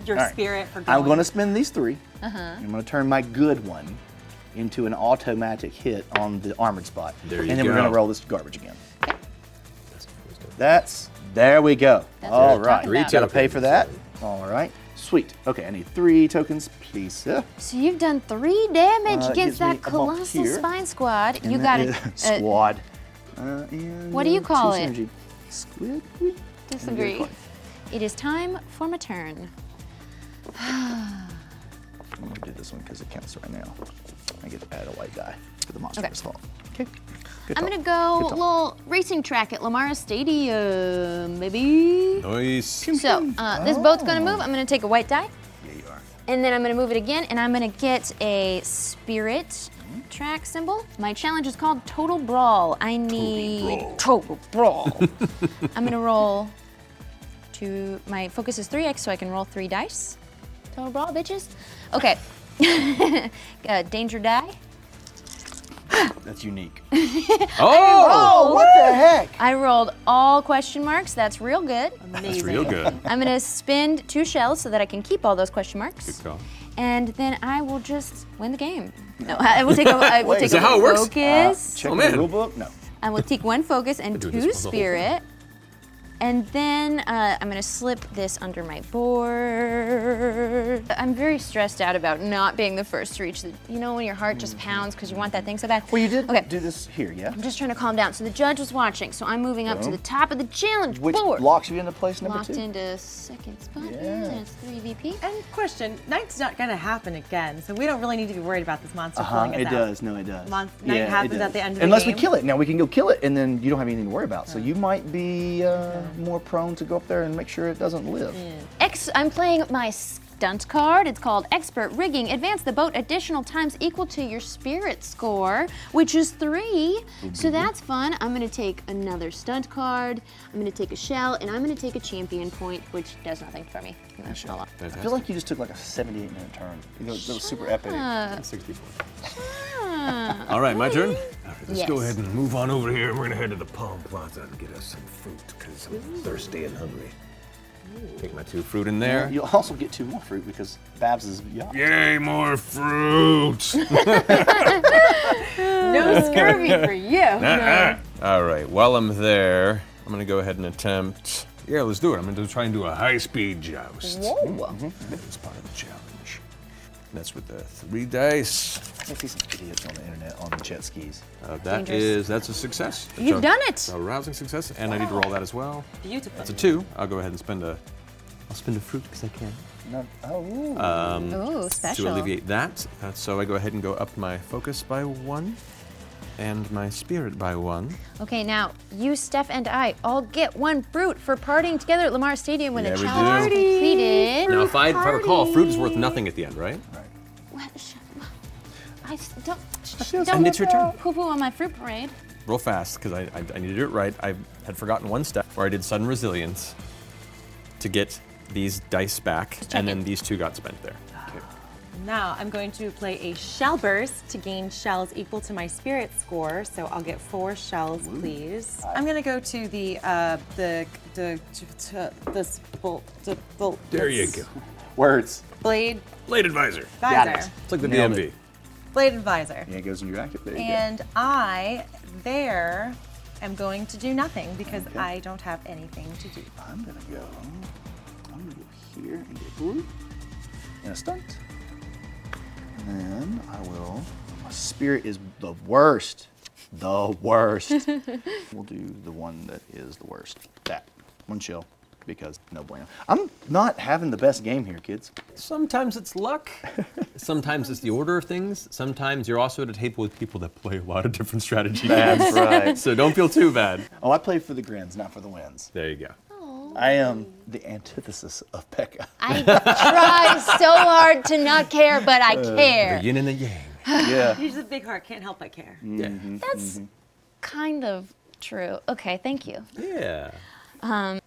Your spirit for going. I'm going to spend these 3. I'm going to turn my good one into an automatic hit on the armored spot. There you and then go. we're going to roll this garbage again. There we go. That's All what I'm right. talking about. Got to pay for that. All right. Sweet. Okay, I need 3 tokens, please. So you've done 3 damage It against gives me that a bump colossal here. spine squad. And You that got is- it. Squad. And, What do you call 2 it? synergy. Squid? Disagree. And It is time for my turn. I'm going to do this one because it counts right now. I get to add a white die for the monster Okay. assault. Okay. Good I'm talk. gonna go Good a talk. little racing track at Lamar Stadium, baby. Nice. So this boat's gonna move. I'm gonna take a white die, Yeah, you are. and then I'm gonna move it again, and I'm gonna get a spirit track symbol. My challenge is called Total Brawl. I need Total Brawl. I'm gonna roll my focus is 3x, so I can roll 3 dice. Total Brawl, bitches. Okay. Danger die. That's unique. Oh! What the heck? I rolled all question marks. That's real good. That's real good. I'm gonna spend 2 shells so that I can keep all those question marks. Good call. And then I will just win the game. No, I will take a Wait, take is a that how it works? focus. Check Oh, the man. rule book? No. I will take 1 focus and do 2 this the whole spirit. And then I'm gonna slip this under my board. I'm very stressed out about not being the first to reach the, you know, when your heart just pounds because you want that thing so bad. Well, you did Okay. do this here, yeah? I'm just trying to calm down. So the judge was watching, so I'm moving up to the top of the challenge Which board. locks you into place number Locked 2? into second spot, Yeah. and it's 3 VP. And question, night's not gonna happen again, so we don't really need to be worried about this monster pulling us It out. does. No, it does. Night it happens does. at the end of the Unless we game. kill it. Now we can go kill it, and then you don't have anything to worry about. So you might be more prone to go up there and make sure it doesn't live. I'm playing my stunt card. It's called Expert Rigging. Advance the boat additional times equal to your spirit score, which is 3. So that's fun. I'm gonna take another stunt card. I'm gonna take a shell, and I'm gonna take a champion point, which does nothing for me. I'm gonna shell off. I feel like you just took like a 78-minute turn. That was super epic. 64. Ah. All right, my turn. All right, let's go Yes. ahead and move on over here. We're gonna head to the Palm Plaza and get us some fruit because I'm thirsty and hungry. Take my 2 fruit in there. You'll also get 2 more fruit because Babs is yacht. Yay, more fruit! No scurvy for you. All right, while I'm there, I'm gonna go ahead and attempt. Yeah, let's do it. I'm gonna try and do a high-speed joust. Whoa. That's part of the challenge. That's with the 3 dice. I see some idiots on the internet on jet skis. That's a success. You've done it. A rousing success, and I need to roll that as well. Beautiful. That's a 2. I'll go ahead and spend a fruit because I can. No, ooh. Ooh, special. To alleviate that. So I go ahead and go up my focus by 1 and my spirit by 1. Okay, now you, Stef, and I all get 1 fruit for partying together at Lamar Stadium when Yeah, the we challenge is do. completed. Now, if I recall, fruit is worth nothing at the end, right? What? I don't. And it's your turn. Poo-poo on my fruit parade. Real fast, because I need to do it right. I had forgotten 1 step where I did sudden resilience to get these dice back, and then these 2 got spent there. Now I'm going to play a shell burst to gain shells equal to my spirit score. So I'll get 4 shells, please. I'm gonna go to the There you go. Words. Blade Blade Advisor. Got Advisor. it. It's like the Nailed DMV. it. Blade Advisor. Yeah, it goes in your active. There you And I there am going to do nothing because Okay. I don't have anything to do. go. I'm gonna go here and get blue and a stunt. And then I will. My spirit is the worst. The worst. We'll do the one that is the worst. That. 1 shell. Because no bueno. I'm not having the best game here, kids. Sometimes it's luck. Sometimes it's the order of things. Sometimes you're also at a table with people that play a lot of different strategy games. That's right. So don't feel too bad. Oh, I play for the grins, not for the wins. There you go. I am the antithesis of Becca. I try so hard to not care, but I care. The yin and the yang. Yeah. He's a big heart, can't help but care. That's kind of true. Okay, thank you. Yeah.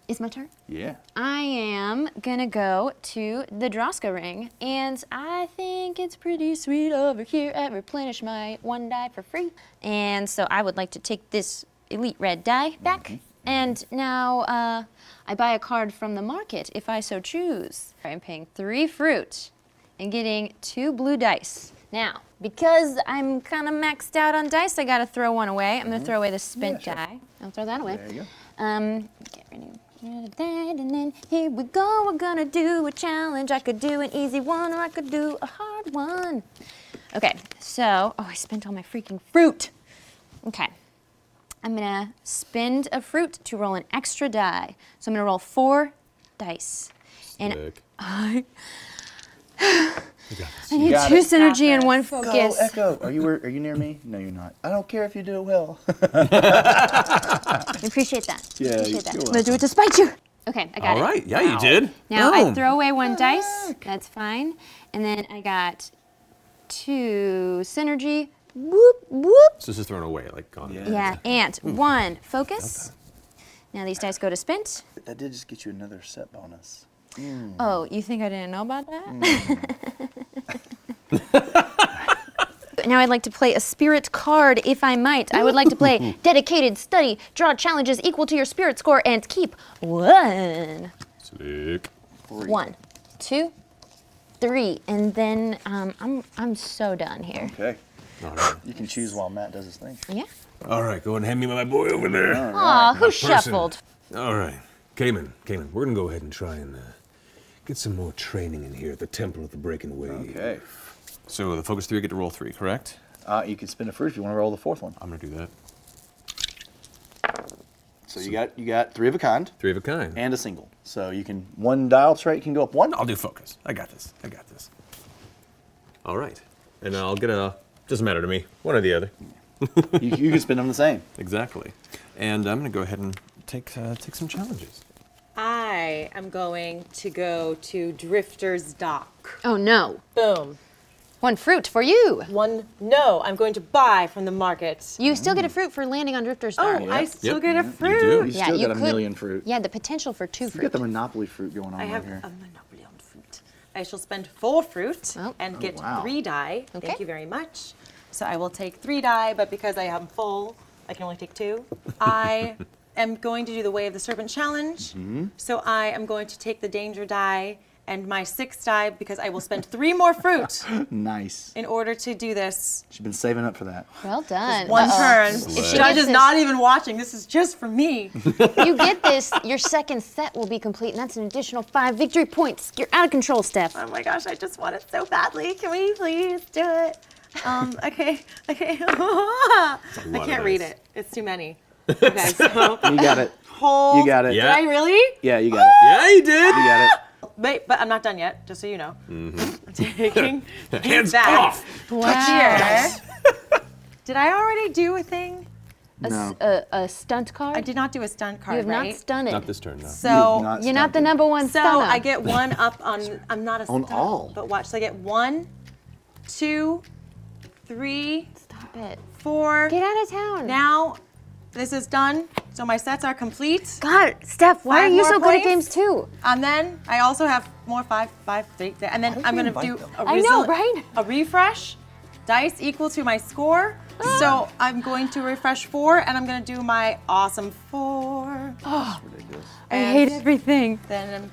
It's my turn. Yeah. I am gonna go to the Droska ring, and I think it's pretty sweet over here at Replenish my 1 die for free. And so I would like to take this elite red die back. And now I buy a card from the market if I so choose. I'm paying 3 fruit and getting 2 blue dice. Now, because I'm kind of maxed out on dice, I gotta throw one away. I'm gonna throw away the spent die. I'll throw that away. There you go. Get ready. And then here we go. We're gonna do a challenge. I could do an easy one or I could do a hard one. Okay, so, I spent all my freaking fruit. Okay, I'm gonna spend a fruit to roll an extra die. So I'm gonna roll 4 dice. And Sick. I You got this. need got 2 it. synergy and 1 Go, focus. Echo. Are you near me? No, you're not. I don't care if you do it well. I appreciate that. Yeah, appreciate that. you're I'm gonna do it to spite you. Okay, I got it. All right. Yeah, you did. Now I Boom. throw away 1 dice. That's fine. And then I got 2 synergy. Whoop whoop. So this is thrown away, like gone. Yeah, and 1 focus. Now these dice go to spent. That did just get you another set bonus. Oh, you think I didn't know about that? Now I'd like to play a spirit card, if I might. I would like to play dedicated study, draw challenges equal to your spirit score, and keep 1. Sick. 1, 2, 3, and then I'm so done here. Okay. All right. You can choose while Matt does his thing. Yeah. All right. Go and hand me my boy over there. Aw, who person. shuffled? All right. Cayman, we're gonna go ahead and try and get some more training in here at the Temple of the Breaking Wave. Okay. So the focus 3, I get to roll 3, correct? You can spin a fruit if you want to roll the 4th one. I'm gonna do that. So you got 3 of a kind 3 of a kind. and a single. So you can 1 dial trait can go up 1. I'll do focus. I got this. All right. And I'll get a, doesn't matter to me, one or the other. you can spin them the same. Exactly. And I'm gonna go ahead and take some challenges. I am going to go to Drifter's Dock. Oh no. Boom. 1 fruit for you. No, I'm going to buy from the market. You still get a fruit for landing on Drifter's Dock. Oh, I still Yep. get a You fruit. do. You still got a million fruit. Yeah, the potential for 2 You fruit. got the Monopoly fruit going on I have over here. a monopoly on fruit. I shall spend 4 fruit Oh. and get wow. 3 die. Okay. Thank you very much. So I will take 3 die, but because I am full, I can only take 2. I am going to do the Way of the Serpent challenge. So I am going to take the danger die and my 6th die because I will spend 3 more fruit Nice. in order to do this. She's been saving up for that. Well done. One turn. If she Judge gets is this- not even watching. This is just for me. If you get this, your 2nd set will be complete, and that's an additional 5 victory points. You're out of control, Stef. Oh my gosh, I just want it so badly. Can we please do it? Okay. I can't read it. It's too many. Okay, so You got it. hold. You got it. Yeah. Did I really? Yeah, you got it. Yeah, you did. You got it. Wait, but I'm not done yet, just so you know. I'm taking Hands that off. here. Did I already do a thing? No. A stunt card? I did not do a stunt card, You have right? not stunned. Not this turn, no. So, You're not the number 1 so stunner. I get 1 up on, I'm not a On stunt, all. but watch. So I get 1, 2, 3, Stop it. 4. Get out of town. Now, this is done. So my sets are complete. God, Steph, why 5 are you more so good at points? games too? And then I also have more 5, 3, and then I'm gonna do a I know, right? a refresh, dice equal to my score. So I'm going to refresh 4, and I'm gonna do my awesome 4. Ridiculous. I hate everything. Then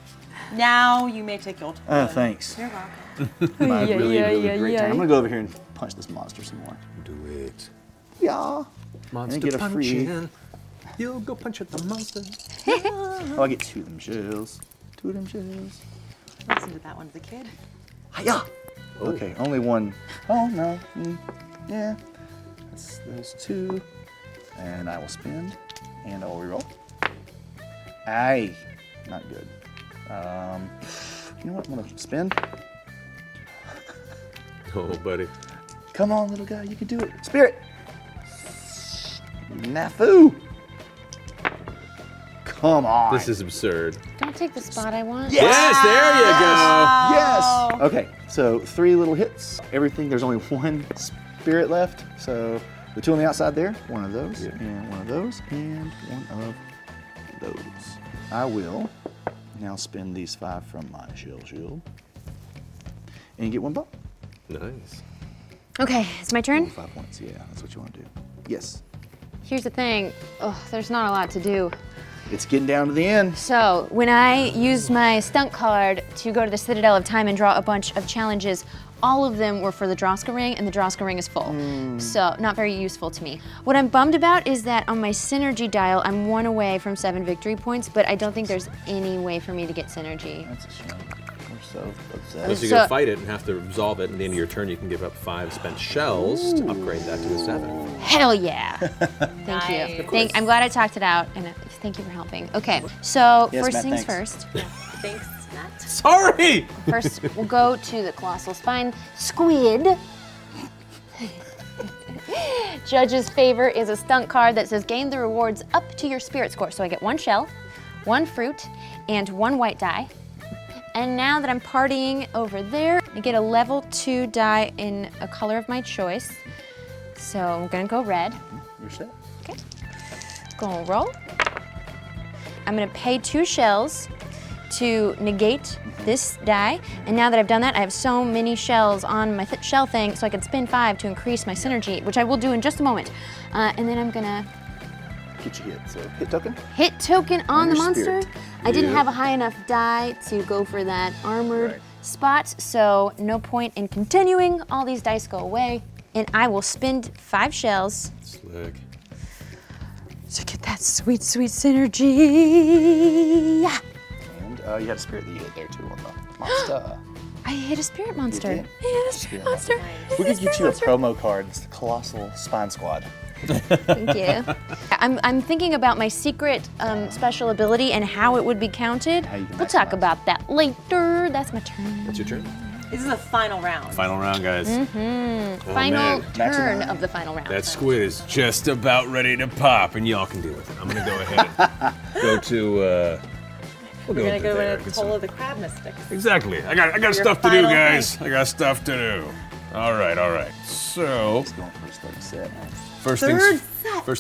now you may take your turn. Oh, thanks. You're welcome. My really, yeah, really yeah, great yeah. time. I'm gonna go over here and punch this monster some more. Do it. Yeah. Monster get a free- punching. You'll go punch at the monster. Oh, I get 2 of them shells. 2 of them shells. Listen to that one as a kid. Hiya! Okay, only 1. Oh, no. Yeah. That's those 2. And I will spend. And I will reroll. Aye. Not good. You know what? I'm gonna spend. Oh, buddy. Come on, little guy. You can do it. Spirit! Nafu! come on. This is absurd. Don't take the spot I want. Yes, there you go. Yes. Okay, so 3 little hits. Everything, there's only 1 spirit left. So the 2 on the outside there, 1 of those, and 1 of those, and 1 of those. I will now spend these 5 from my shield. And get 1 bump. Nice. Okay, it's my turn. 5 points, yeah, that's what you want to do. Yes. Here's the thing. Oh, there's not a lot to do. It's getting down to the end. So, when I used my stunt card to go to the Citadel of Time and draw a bunch of challenges, all of them were for the Droska ring, and the Droska ring is full. So, not very useful to me. What I'm bummed about is that on my synergy dial, I'm 1 away from 7 victory points, but I don't think there's any way for me to get synergy. That's a shame. I'm so upset. Unless you go fight it and have to resolve it, and at the end of your turn, you can give up 5 spent shells to upgrade that to a 7. Hell yeah! Thank you. I'm glad I talked it out, and thank you for helping. Okay, so Yes, first Matt, things thanks. first. Thanks, Matt. Sorry! First, we'll go to the Colossal Spine Squid. Judge's favor is a stunt card that says gain the rewards up to your spirit score. So I get 1 shell, 1 fruit, and 1 white die. And now that I'm partying over there, I get a level 2 die in a color of my choice. So I'm gonna go red. You're set. Okay. Gonna roll. I'm gonna pay 2 shells to negate this die. And now that I've done that, I have so many shells on my shell thing, so I can spend 5 to increase my synergy, which I will do in just a moment. And then I'm gonna Get you hit. So hit token. hit token on the your monster. spirit. I didn't Yeah. have a high enough die to go for that armored Right. spot, so no point in continuing. All these dice go away, and I will spend 5 shells Slick. to get that sweet, sweet synergy. And you had a spirit that you hit there too on the monster. I hit a spirit monster. did? I hit a spirit monster. We could get you a promo card. It's the Colossal Spine Squad. Thank you. I'm thinking about my secret special ability and how it would be counted. How you can We'll talk maximize. about that later. That's my turn. What's your turn? This is the final round. Final round, guys. Final man. turn Maximize. of the final round. That squid is just about ready to pop, and y'all can deal with it. I'm gonna go ahead and go to. We'll We're gonna to go there, in a get toll some- of the crab mystics. Exactly. I got your stuff to do, final guys. I got stuff to do. All right. So It's going for a study set. first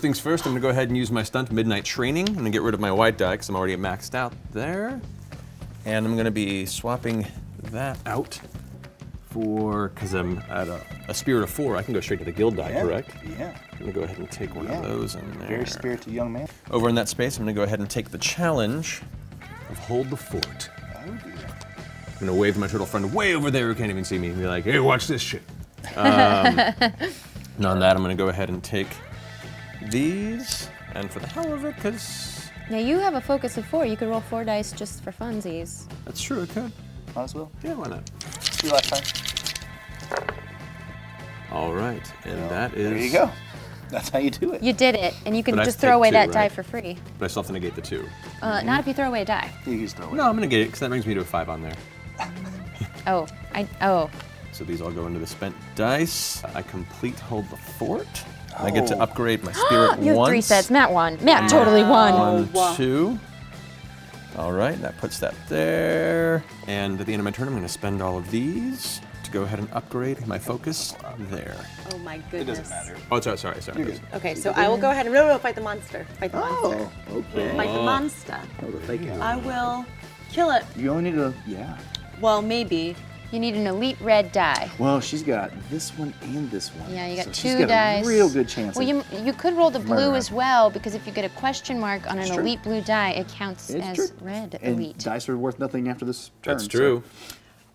things first. I'm gonna go ahead and use my stunt Midnight Training. I'm gonna get rid of my white die because I'm already maxed out there, and I'm gonna be swapping that out for because I'm at a spirit of 4. I can go straight to the guild die, correct? Yeah. I'm gonna go ahead and take one Yeah. of those in there. Very spirited young man. Over in that space, I'm gonna go ahead and take the challenge of Hold the Fort. Oh dear. I'm gonna wave my turtle friend way over there who can't even see me and be like, hey, watch this shit. And on that, I'm gonna go ahead and take these, and for the hell of it, because Now you have a focus of 4. You could roll 4 dice just for funsies. that's true, I could. Might as well. Yeah, why not? See you last time. All right, and that is. There you go. That's how you do it. You did it, and you can But I just have to throw take away 2, that die right? for free. But I still have to negate the 2. Not if you throw away a die. You can start with. No, I'm gonna get it, because that brings me to a 5 on there. Oh, So these all go into the spent dice. I complete Hold the Fort. I get to upgrade my spirit you have once. 3 sets. Matt won. Matt totally won. 1, 2. All right, that puts that there. And at the end of my turn, I'm going to spend all of these to go ahead and upgrade my focus there. Oh my It goodness. doesn't matter. Oh, sorry. You're good. Okay, so I will go ahead and no, fight the monster. Fight the monster. Oh, okay. Fight the monster. Oh, the fake out. I will kill it. You only need yeah. Well, maybe. You need an elite red die. Well, she's got this one and this one. Yeah, you got so 2 she's got dice. a real good chance. Well, of- you could roll the blue Murder. as well, because if you get a question mark on an It's true. elite blue die, it counts It's as true. red and elite. dice are worth nothing after this turn. That's true.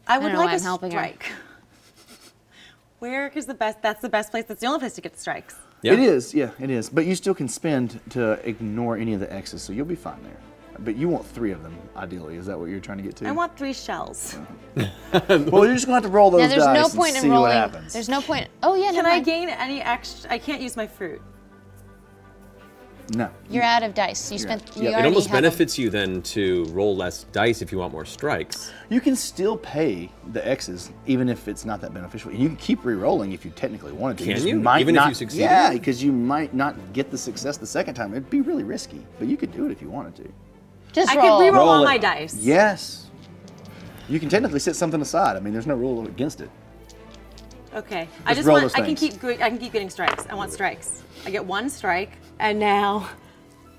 I would don't know why like a I'm helping her. strike. Where is the best? That's the best place. That's the only place to get strikes. Yeah. It is, yeah, it is. But you still can spend to ignore any of the X's, so you'll be fine there. But you want 3 of them, ideally. Is that what you're trying to get to? I want 3 shells. Well, you're just going to have to roll those Now, there's dice no and point in see what rolling. happens. There's no point. Oh yeah, Can never I mind. gain any extra? I can't use my fruit. No. You're out of dice. You You're spent. out. You Yep. It already almost have 'em. benefits you then to roll less dice if you want more strikes. You can still pay the X's, even if it's not that beneficial. You can keep re-rolling if you technically wanted to. Can just you? Might Even if not, you succeed? Yeah, because you might not get the success the second time. It'd be really risky, but you could do it if you wanted to. Just I roll. can re-roll Roll all it. my dice. Yes. You can technically set something aside. I mean, there's no rule against it. Okay. I just roll want. those I can things. keep getting strikes. I want strikes. I get 1 strike, and now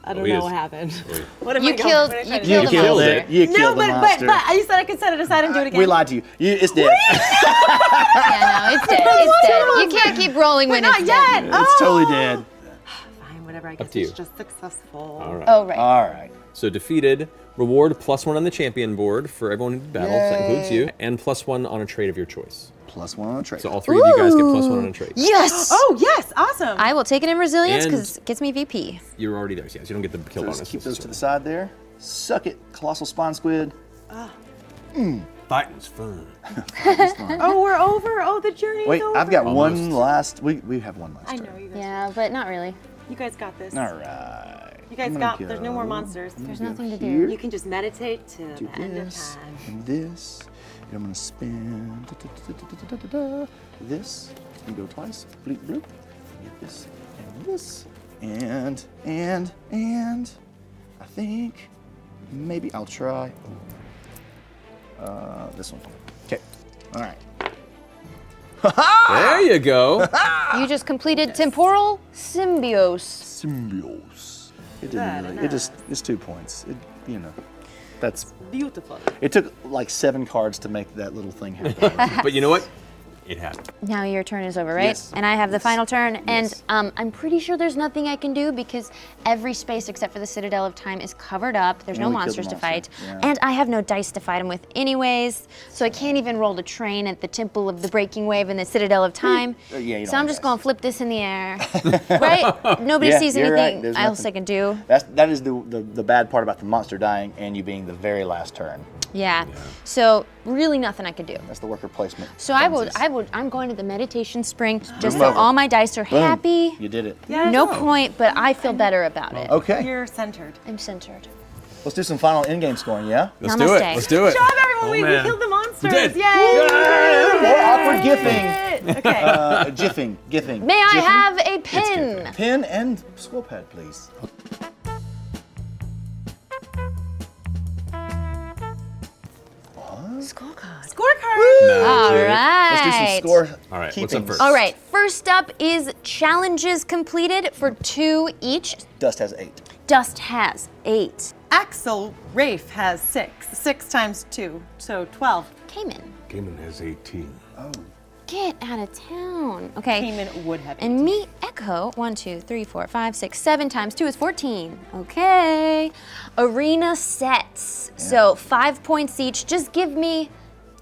I don't he know is- what happened. Wait. What am You I going- killed- what am I you trying to killed do? the monster. You No, killed the but monster. you said I could set it aside and do it again. We lied to you. It's dead. Yeah, no, it's dead. It's dead. You can't keep rolling when Not it's yet. dead. It's totally dead. Fine, whatever. I guess to you. it's just successful. All right. Oh, right. All right. So defeated, reward +1 on the champion board for everyone who did battle, so that includes you, and +1 on a trait of your choice. +1 on the trade. So all 3 of you guys get +1 on a trait. Yes! Oh yes, awesome. I will take it in resilience And- because it gets me VP. You're already there, so yes, you don't get the kill So bonus. just keep those to the necessarily. side there. Suck it, colossal spawn squid. Fighting's fun. Oh, we're over. Oh, the journey's Wait, over. I've got Almost. one last. We have one last. I know turn. you guys. Yeah, but not really. You guys got this. All right. You guys I'm got. gonna There's no more go- monsters. I'm There's gonna nothing go to do. here, You can just meditate to do the end of this, time. and this. And I'm gonna spin this. And go twice. Bleep bloop. Get this and this. And I think maybe I'll try this one. Okay. All right. There you go. You just completed temporal symbiose. Symbiose. It Good didn't really. It's 2 points. That's. Beautiful. It took like 7 cards to make that little thing happen. But you know what? It happened. Now your turn is over, right? Yes. And I have the final turn, Yes. and I'm pretty sure there's nothing I can do because every space except for the Citadel of Time is covered up. There's Yeah, no we killed the monsters to fight, monster, yeah. and I have no dice to fight them with anyways, so I can't even roll the train at the Temple of the Breaking Wave in the Citadel of Time. Yeah, you don't so I'm have just dice. gonna flip this in the air, right? Nobody Yeah, sees you're right. anything There's else nothing. I can do. That is the bad part about the monster dying and you being the very last turn. Yeah. So really nothing I can do. That's the worker placement. So I'm going to the meditation spring just Boom. so all my dice are Boom. happy. You did it. Yeah. No point, but I feel better about it. Okay. You're centered. I'm centered. Let's do some final in-game scoring, yeah? Let's do it. Namaste. Let's do it. Good job, everyone. Oh, we man. killed the monsters. did. Yay! More awkward gifting. Okay. Gifting. May I Jiffing? have a pin? Pen and scroll pad, please. Scorecard. Scorecard. All Magic. Let's do some right. score. All right, what's up keepings. first? All right. First up is challenges completed for 2 each. Dust has 8. Dust has 8. Axel Rafe has 6. 6 times 2, so 12. Cayman. Gaiman has 18. Oh. Get out of town. Okay. Cayman would have. And me, Echo, 1, 2, 3, 4, 5, 6, 7 times 2 is 14. Okay. Arena sets. So 5 points each. Just give me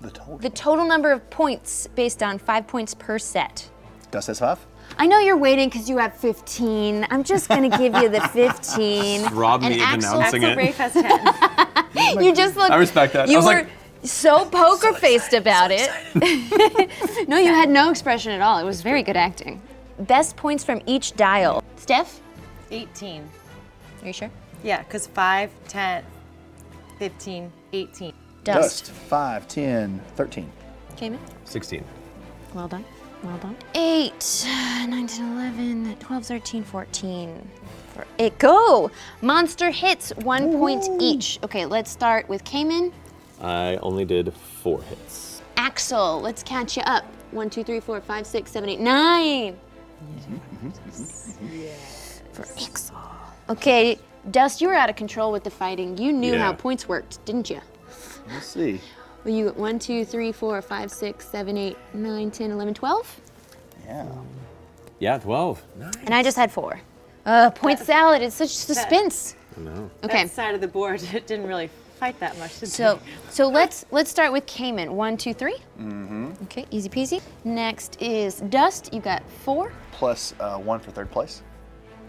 The the total number of points based on 5 points per set. Dust has 5. I know you're waiting because you have 15. I'm just gonna give you the 15. Rob And me of Axel- announcing Axel it. Rafe has 10. You just look. I respect that. You I was were like, so poker faced about it. No, you had no expression at all. It was very good acting. Best points from each dial. Steph, 18. are you sure? Yeah, because 5, 10, 15, 18. Dust. 5, 10, 13. Came in. 16. Well done. Well done. 8, 9, 10, 11, 12, 13, 14. For it go. Monster hits 1 point each. Okay, let's start with Cayman. I only did 4 hits. Axel, let's catch you up. 1, 2, 3, 4, 5, 6, 7, 8, 9. For Axel. Okay, Dust, you were out of control with the fighting. You knew Yeah. how points worked, didn't you? Let's see. Well, you 1, 2, 3, 4, 5, 6, 7, 8, 9, 10, 11, 12. Yeah. Yeah, 12. And I just had 4. Point salad, it's such suspense. I know. Okay. That side of the board didn't really fight that much. Did So, they? so let's start with Cayman. 1, 2, 3. Mm-hmm. Okay, easy peasy. Next is Dust. You got 4. Plus 1 for third place.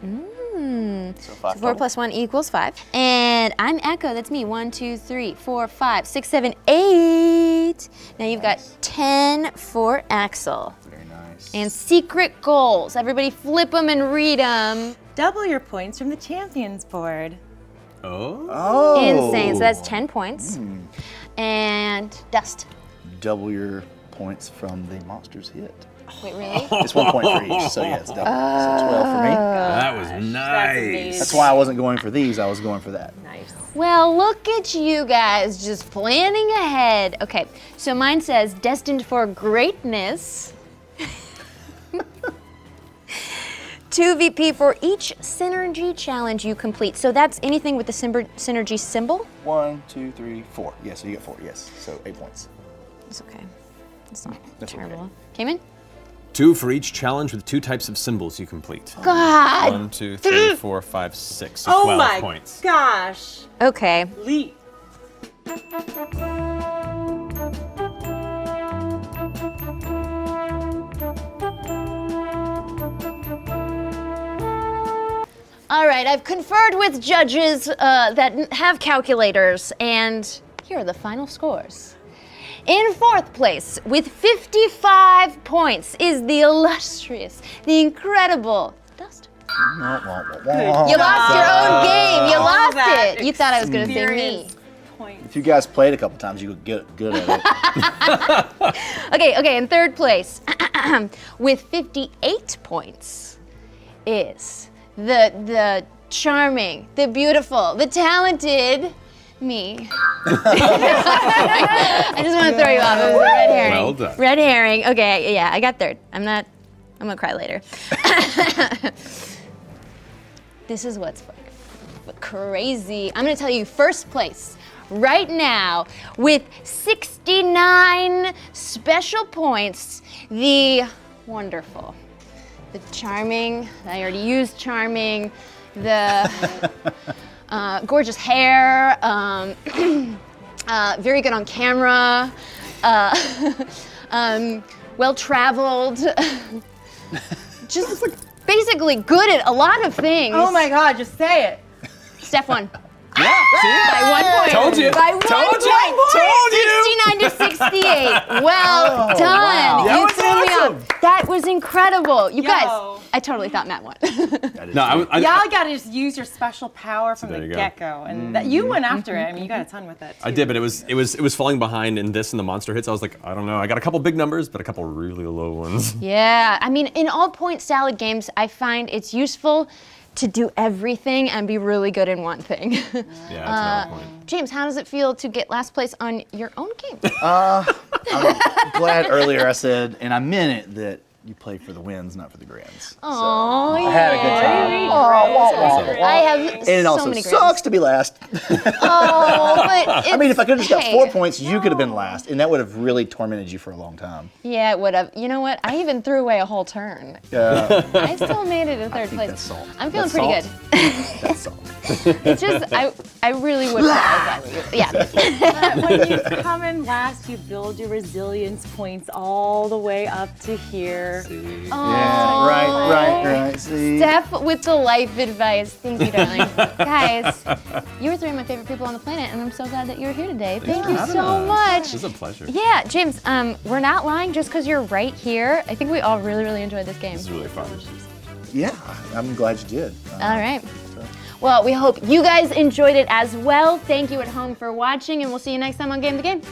Mm. So 5 4 total. plus 1 equals 5. And I'm Echo. That's me. 1, 2, 3, 4, 5, 6, 7, 8. Now you've got 10 for Axel. Very nice. And secret goals. Everybody flip them and read them. Double your points from the champions board. Oh. Oh. Insane. So that's 10 points. And Dust. Double your points from the monster's hit. Wait, really? It's 1 point for each, so yeah, it's double. So 12 for me. That was nice. amazing. That's That's why I wasn't going for these. I was going for that. Nice. Well, look at you guys just planning ahead. Okay, so mine says destined for greatness. 2 VP for each synergy challenge you complete. So that's anything with the synergy symbol? 1, 2, 3, 4. Yes, so you get 4. Yes, so 8 points. It's okay. It's not That's terrible. okay. Cayman? 2 for each challenge with 2 types of symbols you complete. God. 1, 2, 3, 4, 5, 6. So Oh 12 my points. gosh. Okay. Leap. All right, I've conferred with judges that have calculators, and here are the final scores. In 4th place, with 55 points, is the illustrious, the incredible Dustin. You lost your own game. You lost that it. You thought I was going to say me. experience point. If you guys played a couple times, you would get good at it. Okay, in 3rd place, with 58 points, is the charming, the beautiful, the talented me. I just want to throw you off. It was a red herring. Well done. Red herring. Okay, yeah, I got 3rd. I'm gonna cry later. This is what's like crazy. I'm gonna tell you 1st place right now with 69 special points. The wonderful, the charming, I already used charming, the gorgeous hair, very good on camera, well-traveled, just basically good at a lot of things. Oh my God, just say it. Stef won. Yeah, see? By 1 point. Told you. By 1 Told point. you. Told you. 69 to 68. Well done. wow. That You was threw me awesome. off. That was incredible. You Yo. guys, I totally thought Matt won. No, I Y'all gotta just use your special power from there the you go. get-go, and that you went after it. I mean, you got a ton with it. I too. did, but it was falling behind in this and the monster hits. I was like, I don't know. I got a couple big numbers, but a couple really low ones. Yeah, I mean, in all point salad games, I find it's useful to do everything and be really good in one thing. Yeah, that's another point. James, how does it feel to get last place on your own game? I'm glad earlier I said, and I meant it, that you play for the wins, not for the grins. Oh, I had a good time. I have And it so also many grades. sucks to be last. Oh, but I mean, if I could have just got hey. 4 points, you could have been last, and that would have really tormented you for a long time. Yeah, it would have. You know what? I even threw away a whole turn. I still made it to 3rd place. That's salt. I'm feeling That's pretty salt? good. That's salt. It's just, I really would have if I were you. Yeah. But when you come in last, you build your resilience points all the way up to here. Yeah, right. See? Stef with the life advice. Thank you, darling. Guys, you were 3 of my favorite people on the planet, and I'm so glad that you're here today. Thank you so much. This is a pleasure. Yeah, James, we're not lying just because you're right here. I think we all really, really enjoyed this game. This is really fun. Yeah, I'm glad you did. All right. Well, we hope you guys enjoyed it as well. Thank you at home for watching, and we'll see you next time on Game the Game.